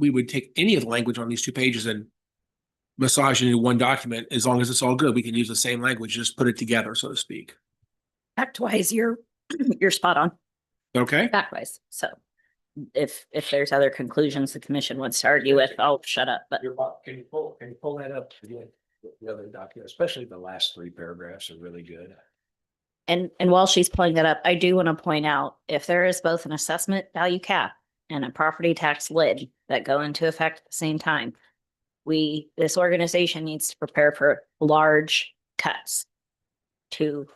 would take any of the language on these 2 pages and massage it into one document. As long as it's all good, we can use the same language, just put it together, so to speak. Fact-wise, you're, you're spot on, Okay? fact-wise. So if there's other conclusions the commission wants to argue with, I'll shut up, but Can you pull that up again? The other document, especially the last 3 paragraphs are really good. And while she's pulling that up, I do want to point out, if there is both an assessment value cap and a property tax lid that go into effect at the same time, this organization needs to prepare for large cuts to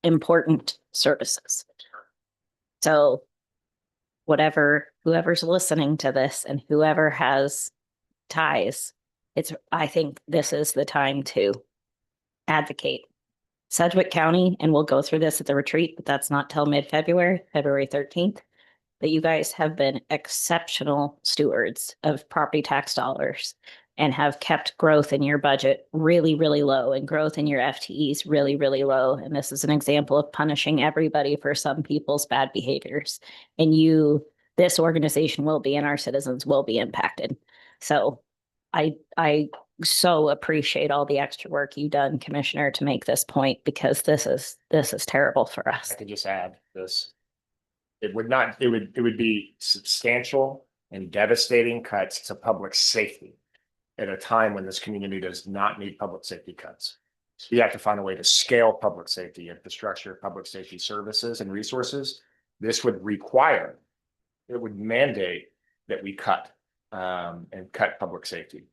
important services. So whoever's listening to this and whoever has ties, I think this is the time to advocate. Sedgwick County, and we'll go through this at the retreat, but that's not till mid-February, February 13th. But you guys have been exceptional stewards of property tax dollars and have kept growth in your budget really, really low and growth in your FTEs really, really low. And this is an example of punishing everybody for some people's bad behaviors. And this organization will be, and our citizens will be impacted. So I so appreciate all the extra work you've done, Commissioner, to make this point, because this is terrible for us. I could just add this. It would be substantial and devastating cuts to public safety at a time when this community does not need public safety cuts. You have to find a way to scale public safety infrastructure, public safety services and resources. This would require, it would mandate that we cut and cut public safety.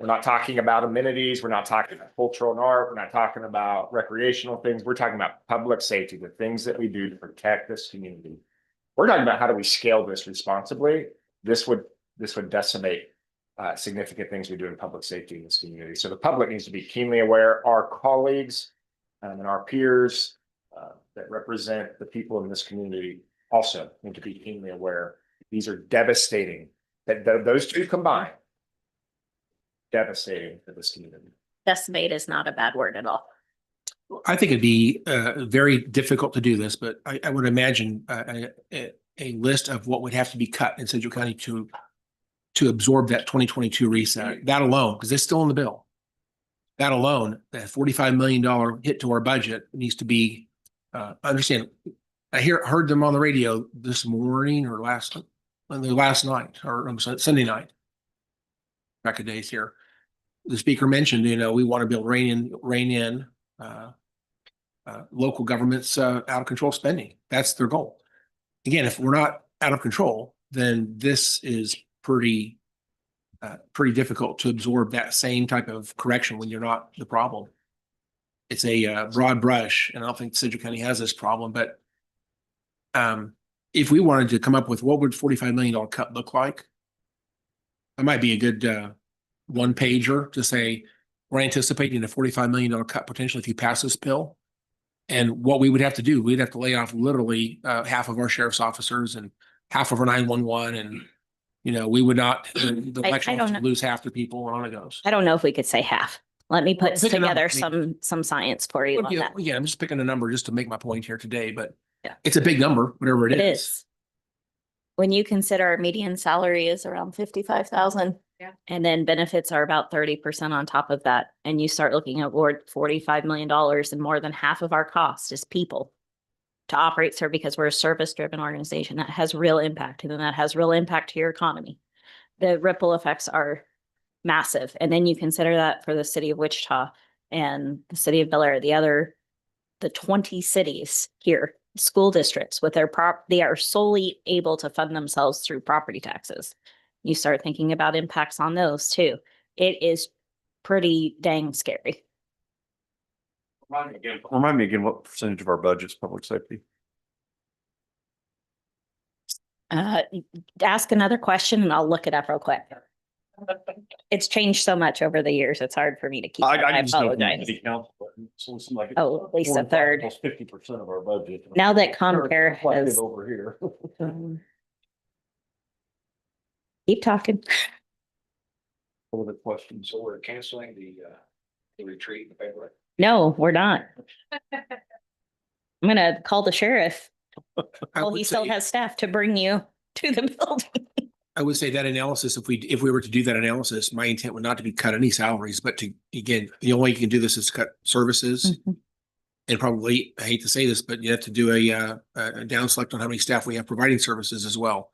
We're not talking about amenities. We're not talking about cultural and art. We're not talking about recreational things. We're talking about public safety, the things that we do to protect this community. We're talking about how do we scale this responsibly. This would decimate significant things we do in public safety in this community. So the public needs to be keenly aware. Our colleagues and our peers that represent the people in this community also need to be keenly aware. These are devastating. That those two combined, devastating for this community. Decimate is not a bad word at all. I think it'd be very difficult to do this, but I would imagine a list of what would have to be cut in Sedgwick County to absorb that 2022 reset. That alone, because it's still in the bill. That alone, that $45 million hit to our budget needs to be understand. I heard them on the radio this morning or last night or Sunday night. Back a days here. The speaker mentioned, we want to be able to rein in local governments out of control spending. That's their goal. Again, if we're not out of control, then this is pretty difficult to absorb that same type of correction when you're not the problem. It's a broad brush, and I don't think Sedgwick County has this problem, but if we wanted to come up with what would $45 million cut look like, that might be a good one pager to say, we're anticipating a $45 million cut potentially if you pass this bill. And what we would have to do, we'd have to lay off literally half of our sheriff's officers and half of our 911. And, we would not, the election officers would lose half the people on it goes. I don't know if we could say half. Let me put Pick a number. together some science for you on that. Yeah, I'm just picking a number just to make my point here today, but Yeah. it's a big number, whatever it It is. is. When you consider our median salary is around 55,000. Yeah. And then benefits are about 30% on top of that. And you start looking at $45 million, and more than half of our cost is people to operate, sir, because we're a service-driven organization that has real impact, and then that has real impact to your economy. The ripple effects are massive. And then you consider that for the city of Wichita and the city of Bel Air, the 20 cities here, school districts with they are solely able to fund themselves through property taxes. You start thinking about impacts on those too. It is pretty dang scary. Remind me again, what percentage of our budget's public safety? Ask another question and I'll look it up real quick. It's changed so much over the years. It's hard for me to keep. I just know from apologize. city council, but so it's like Oh, at least a third. 50% of our budget. Now that Comcare Reflected has. over here. Keep talking. What are the questions? So we're canceling the retreat in February. No, we're not. I'm gonna call the sheriff. I Well, would he still say- has staff to bring you to the building. I would say that analysis, if we were to do that analysis, my intent would not to be cut any salaries, but to, again, the only way you can do this is cut services. And probably, I hate to say this, but you have to do a down select on how many staff we have providing services as well.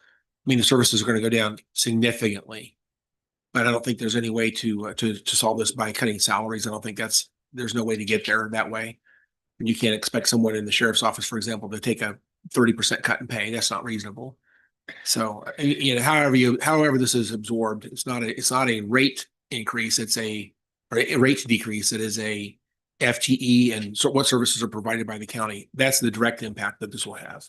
I mean, the services are going to go down significantly. But I don't think there's any way to solve this by cutting salaries. I don't think there's no way to get there that way. And you can't expect someone in the sheriff's office, for example, to take a 30% cut in pay. That's not reasonable. So, you know, however this is absorbed, it's not a rate increase. It's a rate decrease. It is a FTE and so what services are provided by the county. That's the direct impact that this will have.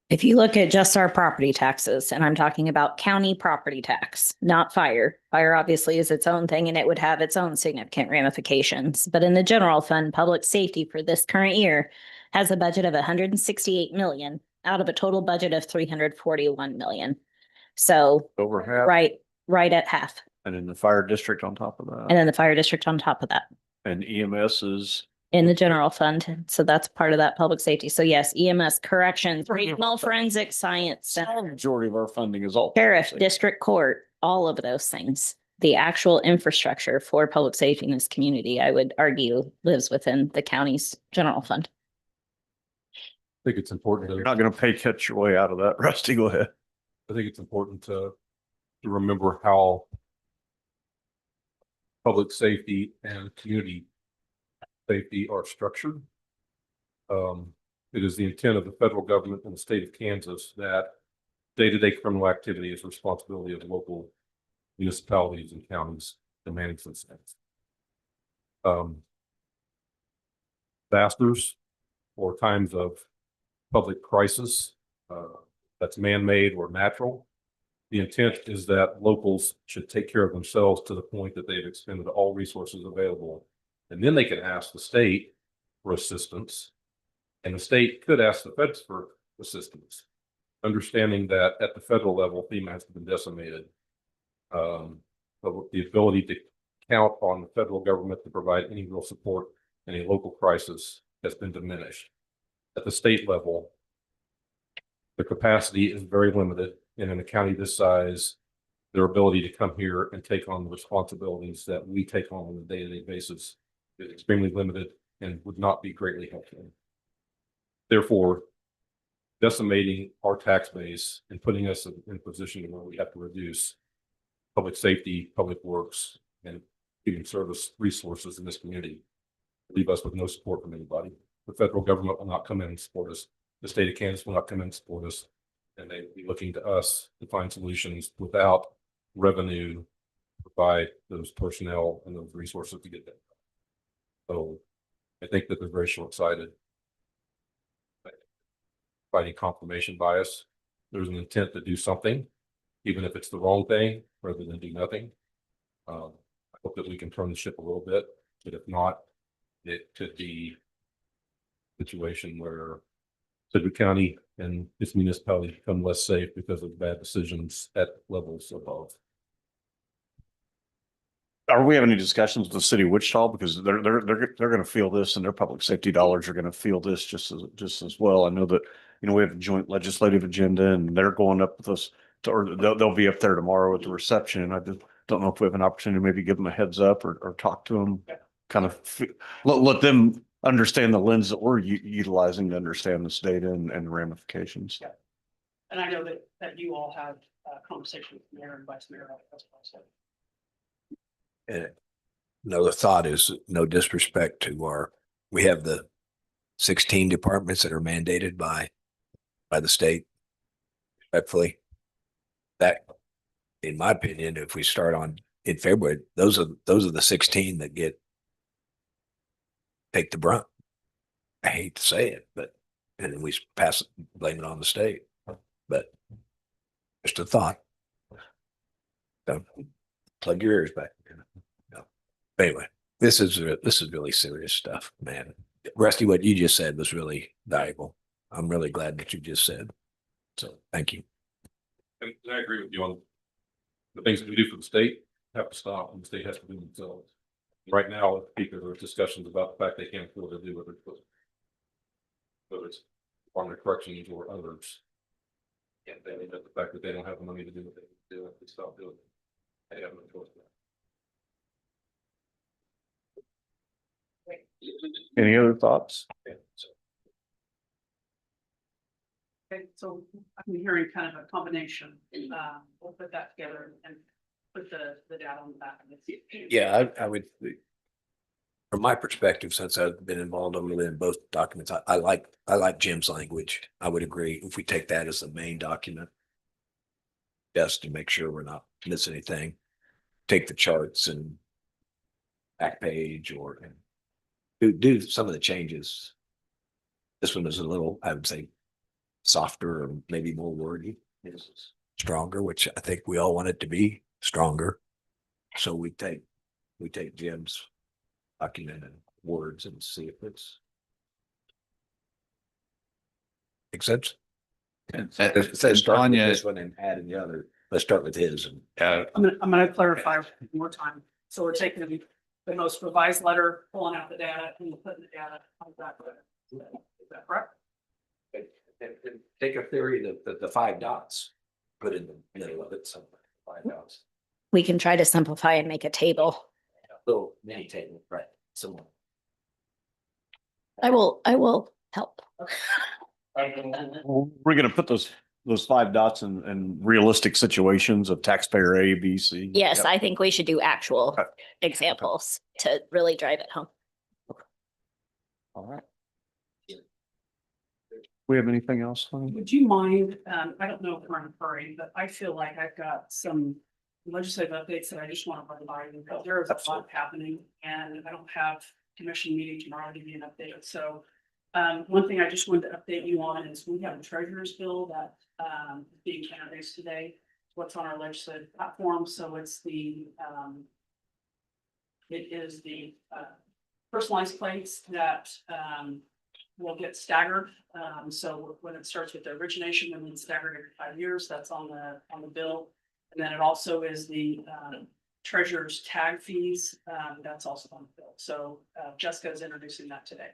If you look at just our property taxes, and I'm talking about county property tax, not fire. Fire obviously is its own thing and it would have its own significant ramifications. But in the general fund, public safety for this current year has a budget of 168 million out of a total budget of 341 million. So Over half. right at half. And in the fire district on top of that. And then the fire district on top of that. And EMS is. In the general fund. So that's part of that public safety. So yes, EMS, corrections, regional forensic science, The majority of our funding is all. sheriff, district court, all of those things. The actual infrastructure for public safety in this community, I would argue, lives within the county's general fund. I think it's important You're to, not gonna pay cut your way out of that. Rusty, go ahead. I think it's important to remember how public safety and community safety are structured. It is the intent of the federal government and the state of Kansas that day-to-day criminal activity is the responsibility of local municipalities and counties to manage those things. Disasters or times of public crisis, that's man-made or natural. The intent is that locals should take care of themselves to the point that they've expended all resources available. And then they can ask the state for assistance. And the state could ask the feds for assistance, understanding that at the federal level, FEMA has been decimated. The ability to count on the federal government to provide any real support in a local crisis has been diminished. At the state level, the capacity is very limited, and in a county this size, their ability to come here and take on the responsibilities that we take on a day-to-day basis is extremely limited and would not be greatly helpful. Therefore, decimating our tax base and putting us in a position where we have to reduce public safety, public works, and human service resources in this community leave us with no support from anybody. The federal government will not come in and support us. The state of Kansas will not come in and support us. And they will be looking to us to find solutions without revenue to provide those personnel and those resources to get that. So I think that they're very short-sighted. Fighting confirmation bias. There's an intent to do something, even if it's the wrong thing, rather than do nothing. I hope that we can turn the ship a little bit, but if not, it could be a situation where Sedgwick County and its municipalities become less safe because of bad decisions at levels above. Are we having any discussions with the city of Wichita? Because they're gonna feel this, and their public safety dollars are gonna feel this just as well. I know that, you know, we have a joint legislative agenda and they're going up with us or they'll be up there tomorrow at the reception. And I just don't know if we have an opportunity to maybe give them a heads up or talk to them, kind of let them understand the lens that we're utilizing to understand this data and the ramifications. Yeah. And I know that you all have conversations with the mayor and vice mayor about this also. And another thought is no disrespect to we have the 16 departments that are mandated by the state. Respectfully, that, in my opinion, if we start in February, those are the 16 that take the brunt. I hate to say it, but and then we blame it on the state. But just a thought. So plug your ears back. Anyway, this is really serious stuff, man. Rusty, what you just said was really valuable. I'm really glad that you just said. So thank you. And I agree with you on the things that we do for the state have to stop and the state has to do themselves. Right now, there's discussions about the fact they can't afford to do what they're supposed to. Whether it's Department of Corrections or others. Can't they admit the fact that they don't have the money to do what they need to do if they stop doing it? They have no choice. Any other thoughts? Okay, so I'm hearing kind of a combination. We'll put that together and put the data on the back of it. Yeah, I would. From my perspective, since I've been involved over in both documents, I like Jim's language. I would agree if we take that as the main document. Just to make sure we're not missing anything. Take the charts and back page or do some of the changes. This one is a little, I would say, softer or maybe more wordy. This is stronger, which I think we all want it to be stronger. So we take Jim's document and words and see if it's makes sense. It says start with Tanya, this one and add in the other. Let's start with his and I'm gonna clarify one more time. So we're taking the most revised letter, pulling out the data and putting the data on that. Is that correct? take a theory that the 5 dots, put in the middle of it, somewhere, 5 dots. We can try to simplify and make a table. A little mini table, right? Somewhere. I will help. We're gonna put those 5 dots in realistic situations of taxpayer A, B, C. Yes, Yep. I think we should do actual Okay. examples to really drive it home. All right. We have anything else? Tony? Would you mind, I don't know if we're in a hurry, but I feel like I've got some legislative updates that I just want to run by you, because there is a lot happening and I don't have commission meeting tomorrow to give you an update. So one thing I just wanted to update you on is we have a treasurer's bill that is being introduced today. What's on our legislative platform. So it's the personalized plates that will get staggered. So when it starts with the origination and then staggered every 5 years, that's on the bill. And then it also is the treasurer's tag fees. That's also on the bill. So Jessica is introducing that today.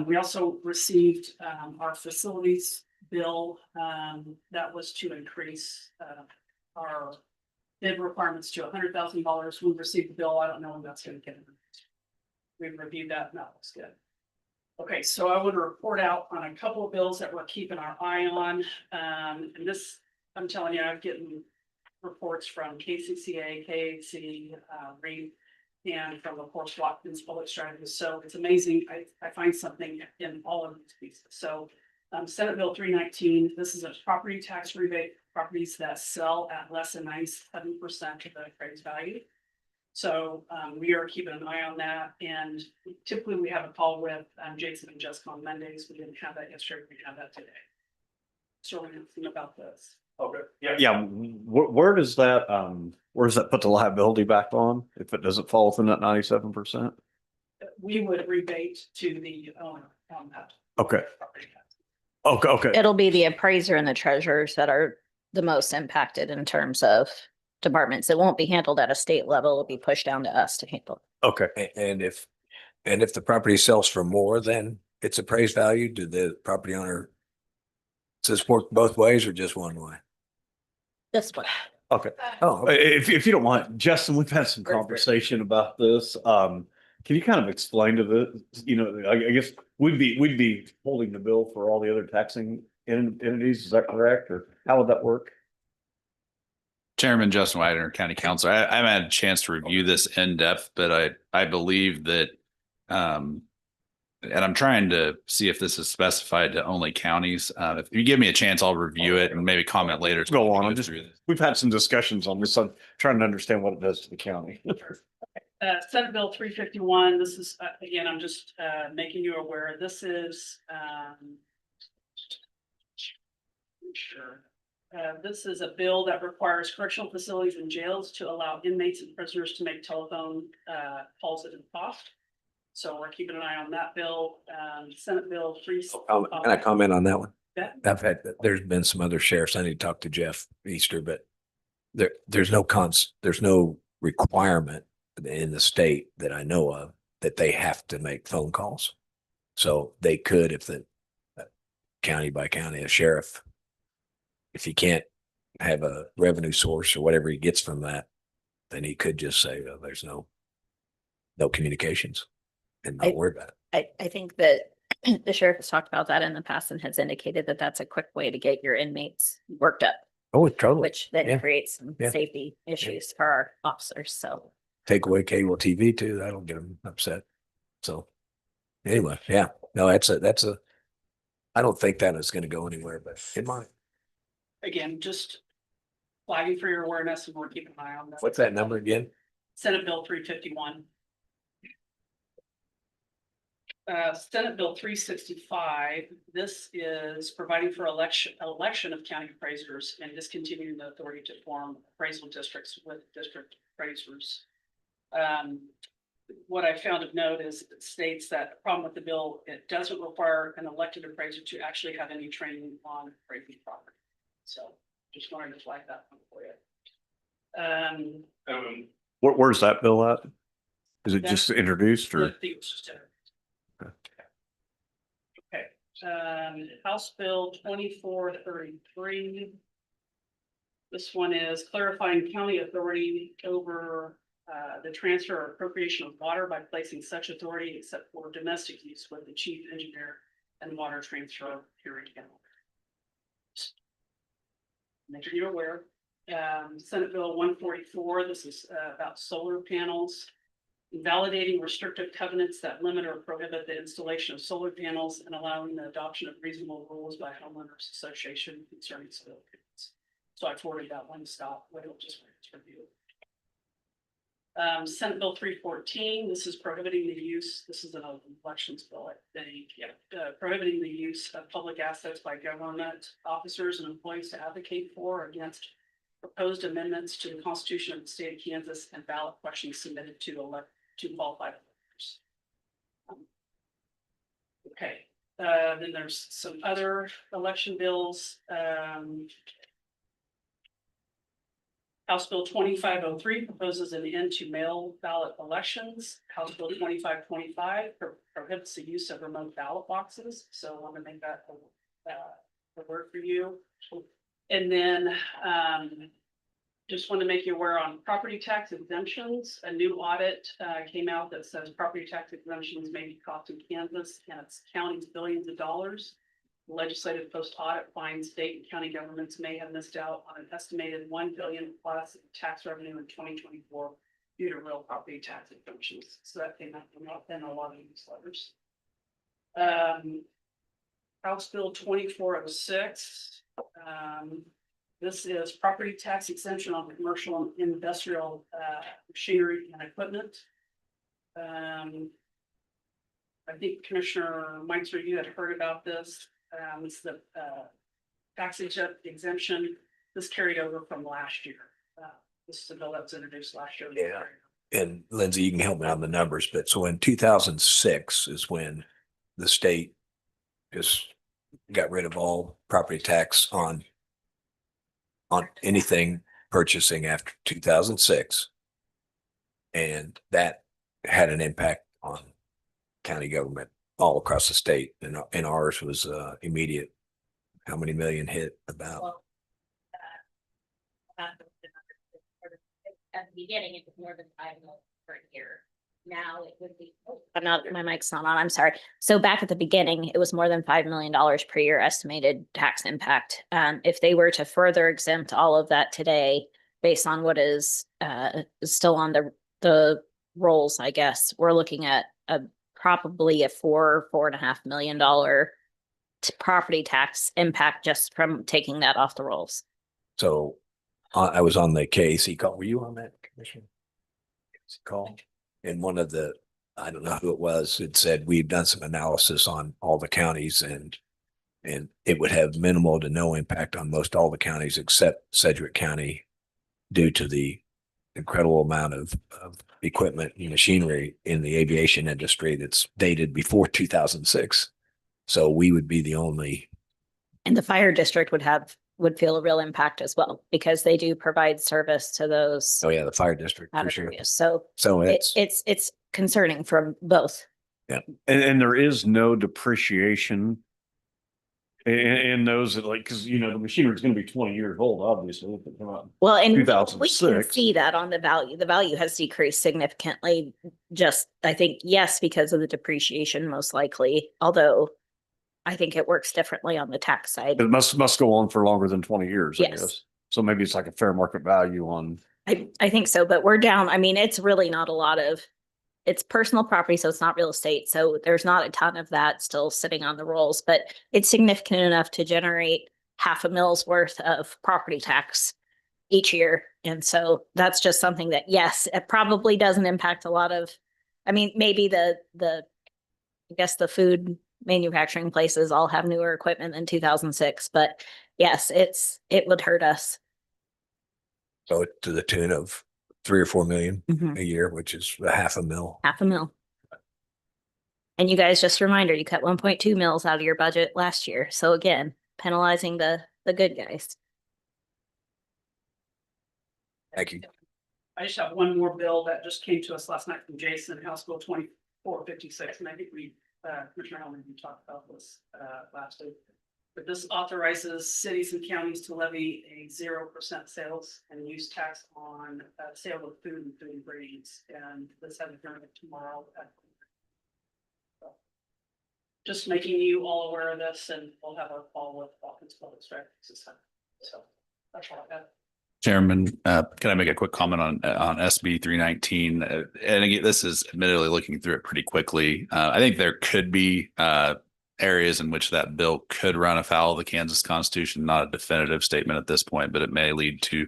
We also received our facilities bill that was to increase our bid requirements to $100,000. We received the bill. I don't know when that's going to get. We've reviewed that and that looks good. Okay, so I would report out on a couple of bills that we're keeping our eye on. And this, I'm telling you, I'm getting reports from KCCA, KAC, REAP, and from, of course, Watkins Public Strategies. So it's amazing. I find something in all of these pieces. So Senate Bill 319, this is a property tax rebate, properties that sell at less than 97% of the appraised value. So we are keeping an eye on that. And typically we have a call with Jason and Jessica on Mondays. We didn't have that yesterday. We have that today. So we're going to think about this. Okay. Yeah. Where does that put the liability back on if it doesn't fall within that 97%? We would rebate to the owner on that. Okay. property tax. Okay. It'll be the appraiser and the treasurers that are the most impacted in terms of departments. It won't be handled at a state level. It'll be pushed down to us to handle. Okay. And if the property sells for more than its appraised value, do the property owner, does this work both ways or just one way? This one. Okay. Oh, okay. If you don't mind, Justin, we've had some conversation about this. Can you kind of explain to I guess we'd be holding the bill for all the other taxing entities. Is that correct? Or how would that work? Chairman Justin Widener, County Councilor. I haven't had a chance to review this in depth, but I believe that, and I'm trying to see if this is specified to only counties. If you give me a chance, I'll review it and maybe comment later. Go on. We've had some discussions on this. I'm trying to understand what it does to the county. Senate Bill 351, this is, again, I'm just making you aware, this is, this is a bill that requires correctional facilities and jails to allow inmates and prisoners to make telephone calls at a cost. So we're keeping an eye on that bill. Senate Bill 3. Can I comment on that one? Yeah. There's been some other sheriffs. I need to talk to Jeff Easter, but there's no requirement in the state that I know of that they have to make phone calls. So they could, if the county by county, a sheriff if he can't have a revenue source or whatever he gets from that, then he could just say, oh, there's no communications and not worry about it. I think that the sheriff has talked about that in the past and has indicated that that's a quick way to get your inmates worked up, Oh, totally. which then Yeah. creates some Yeah. safety issues for our officers. So Take away cable TV too. That'll get them upset. So anyway, yeah, no, that's a, I don't think that is going to go anywhere, but it might. Again, just flagging for your awareness and we're keeping an eye on that. What's that number again? Senate Bill 351. Senate Bill 365, this is providing for election of county appraisers and discontinuing the authority to form appraisal districts with district appraisers. What I found of note is it states that the problem with the bill, it doesn't require an elected appraiser to actually have any training on appraising property. So just wanted to flag that one for you. Where's that bill at? Is it That's- just introduced I or? think it was just okay. House Bill 2433. This one is clarifying county authority over the transfer or appropriation of water by placing such authority except for domestic use with the chief engineer and water transfer hearing. Make you aware. Senate Bill 144. This is about solar panels. Invalidating restrictive covenants that limit or prohibit the installation of solar panels and allowing the adoption of reasonable rules by homeowners association concerning solar panels. So I forwarded that one to Scott. We'll just review. Senate Bill 314. This is prohibiting the use. This is an elections bill, I think. Yeah, prohibiting the use of public assets by government officers and employees to advocate for or against proposed amendments to the Constitution of the state of Kansas and ballot questions submitted to qualified electors. Okay, then there's some other election bills. House Bill 2503 proposes an end to mail ballot elections. House Bill 2525 prohibits the use of remote ballot boxes. So I want to make that a word for you. And then just want to make you aware on property tax exemptions. A new audit came out that says property tax exemptions may be costing Kansas and its counties billions of dollars. The legislative post audit finds state and county governments may have missed out on an estimated 1 billion plus in tax revenue in 2024 due to real property tax exemptions. So that came out in a lot of newsletters. House Bill 2406. This is property tax exemption on commercial and industrial machinery and equipment. I think Commissioner Meinzer, you had heard about this. It's the tax exemption. This carried over from last year. This is a bill that was introduced last year. Yeah. And Lindsay, you can help me on the numbers, but so in 2006 is when the state just got rid of all property tax on anything purchasing after 2006. And that had an impact on county government all across the state. And ours was immediate. How many million hit about? well, at the beginning, it was more than 5 million per year. Now it would be. I'm not. My mic's not on. I'm sorry. So back at the beginning, it was more than $5 million per year estimated tax impact. If they were to further exempt all of that today, based on what is still on the rolls, I guess we're looking at probably a $4.5 million property tax impact just from taking that off the rolls. So I was on the KAC call. Were you on that, Commissioner? Call? And one of the, I don't know who it was, it said, we've done some analysis on all the counties and it would have minimal to no impact on most all the counties except Sedgwick County due to the incredible amount of equipment and machinery in the aviation industry that's dated before 2006. So we would be the only. And the fire district would feel a real impact as well, because they do provide service to those. Oh yeah, the fire district for sure. areas. So So it's concerning from both. And there is no depreciation And knows that like, cause you know, the machinery is gonna be 20 years old, obviously. If it come out. Well, and we can 2006. see that on the value. The value has decreased significantly. Just, I think, yes, because of the depreciation, most likely, although I think it works differently on the tax side. It must go on for longer than 20 years, I Yes. guess. So maybe it's like a fair market value on, I think so, but we're down. I mean, it's really not a lot of, it's personal property, so it's not real estate. So there's not a ton of that still sitting on the rolls, but it's significant enough to generate half a mill's worth of property tax each year. And so that's just something that, yes, it probably doesn't impact a lot of, I mean, maybe I guess the food manufacturing places all have newer equipment than 2006, but yes, it would hurt us. So to the tune of 3 or 4 million Mhm. a year, which is a half a mil. Half a mil. And you guys, just a reminder, you cut 1.2 mils out of your budget last year. So again, penalizing the good guys. Thank you. I just have one more bill that just came to us last night from Jason, House Bill 2456, and I think Commissioner Hellman, you talked about this last week. But this authorizes cities and counties to levy a 0% sales and use tax on sale of food and food ingredients, and this has a hearing tomorrow. Just making you all aware of this, and we'll have a call with Watkins Public Strategies. So that's all I have. Chairman, can I make a quick comment on SB 319? And again, this is admittedly looking through it pretty quickly. I think there could be areas in which that bill could run afoul of the Kansas Constitution. Not a definitive statement at this point, but it may lead to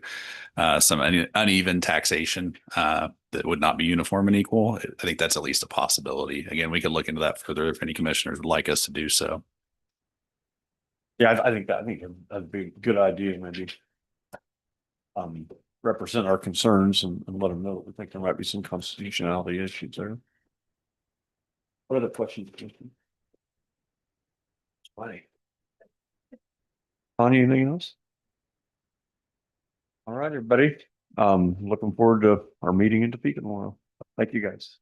some uneven taxation that would not be uniform and equal. I think that's at least a possibility. Again, we could look into that further if any commissioners would like us to do so. yeah, I think that'd be a good idea, maybe. Represent our concerns and let them know that we think there might be some constitutionality issues there. What other questions? Funny. Tanya, anything else? All right, everybody. Looking forward to our meeting in Topeka tomorrow. Thank you, guys.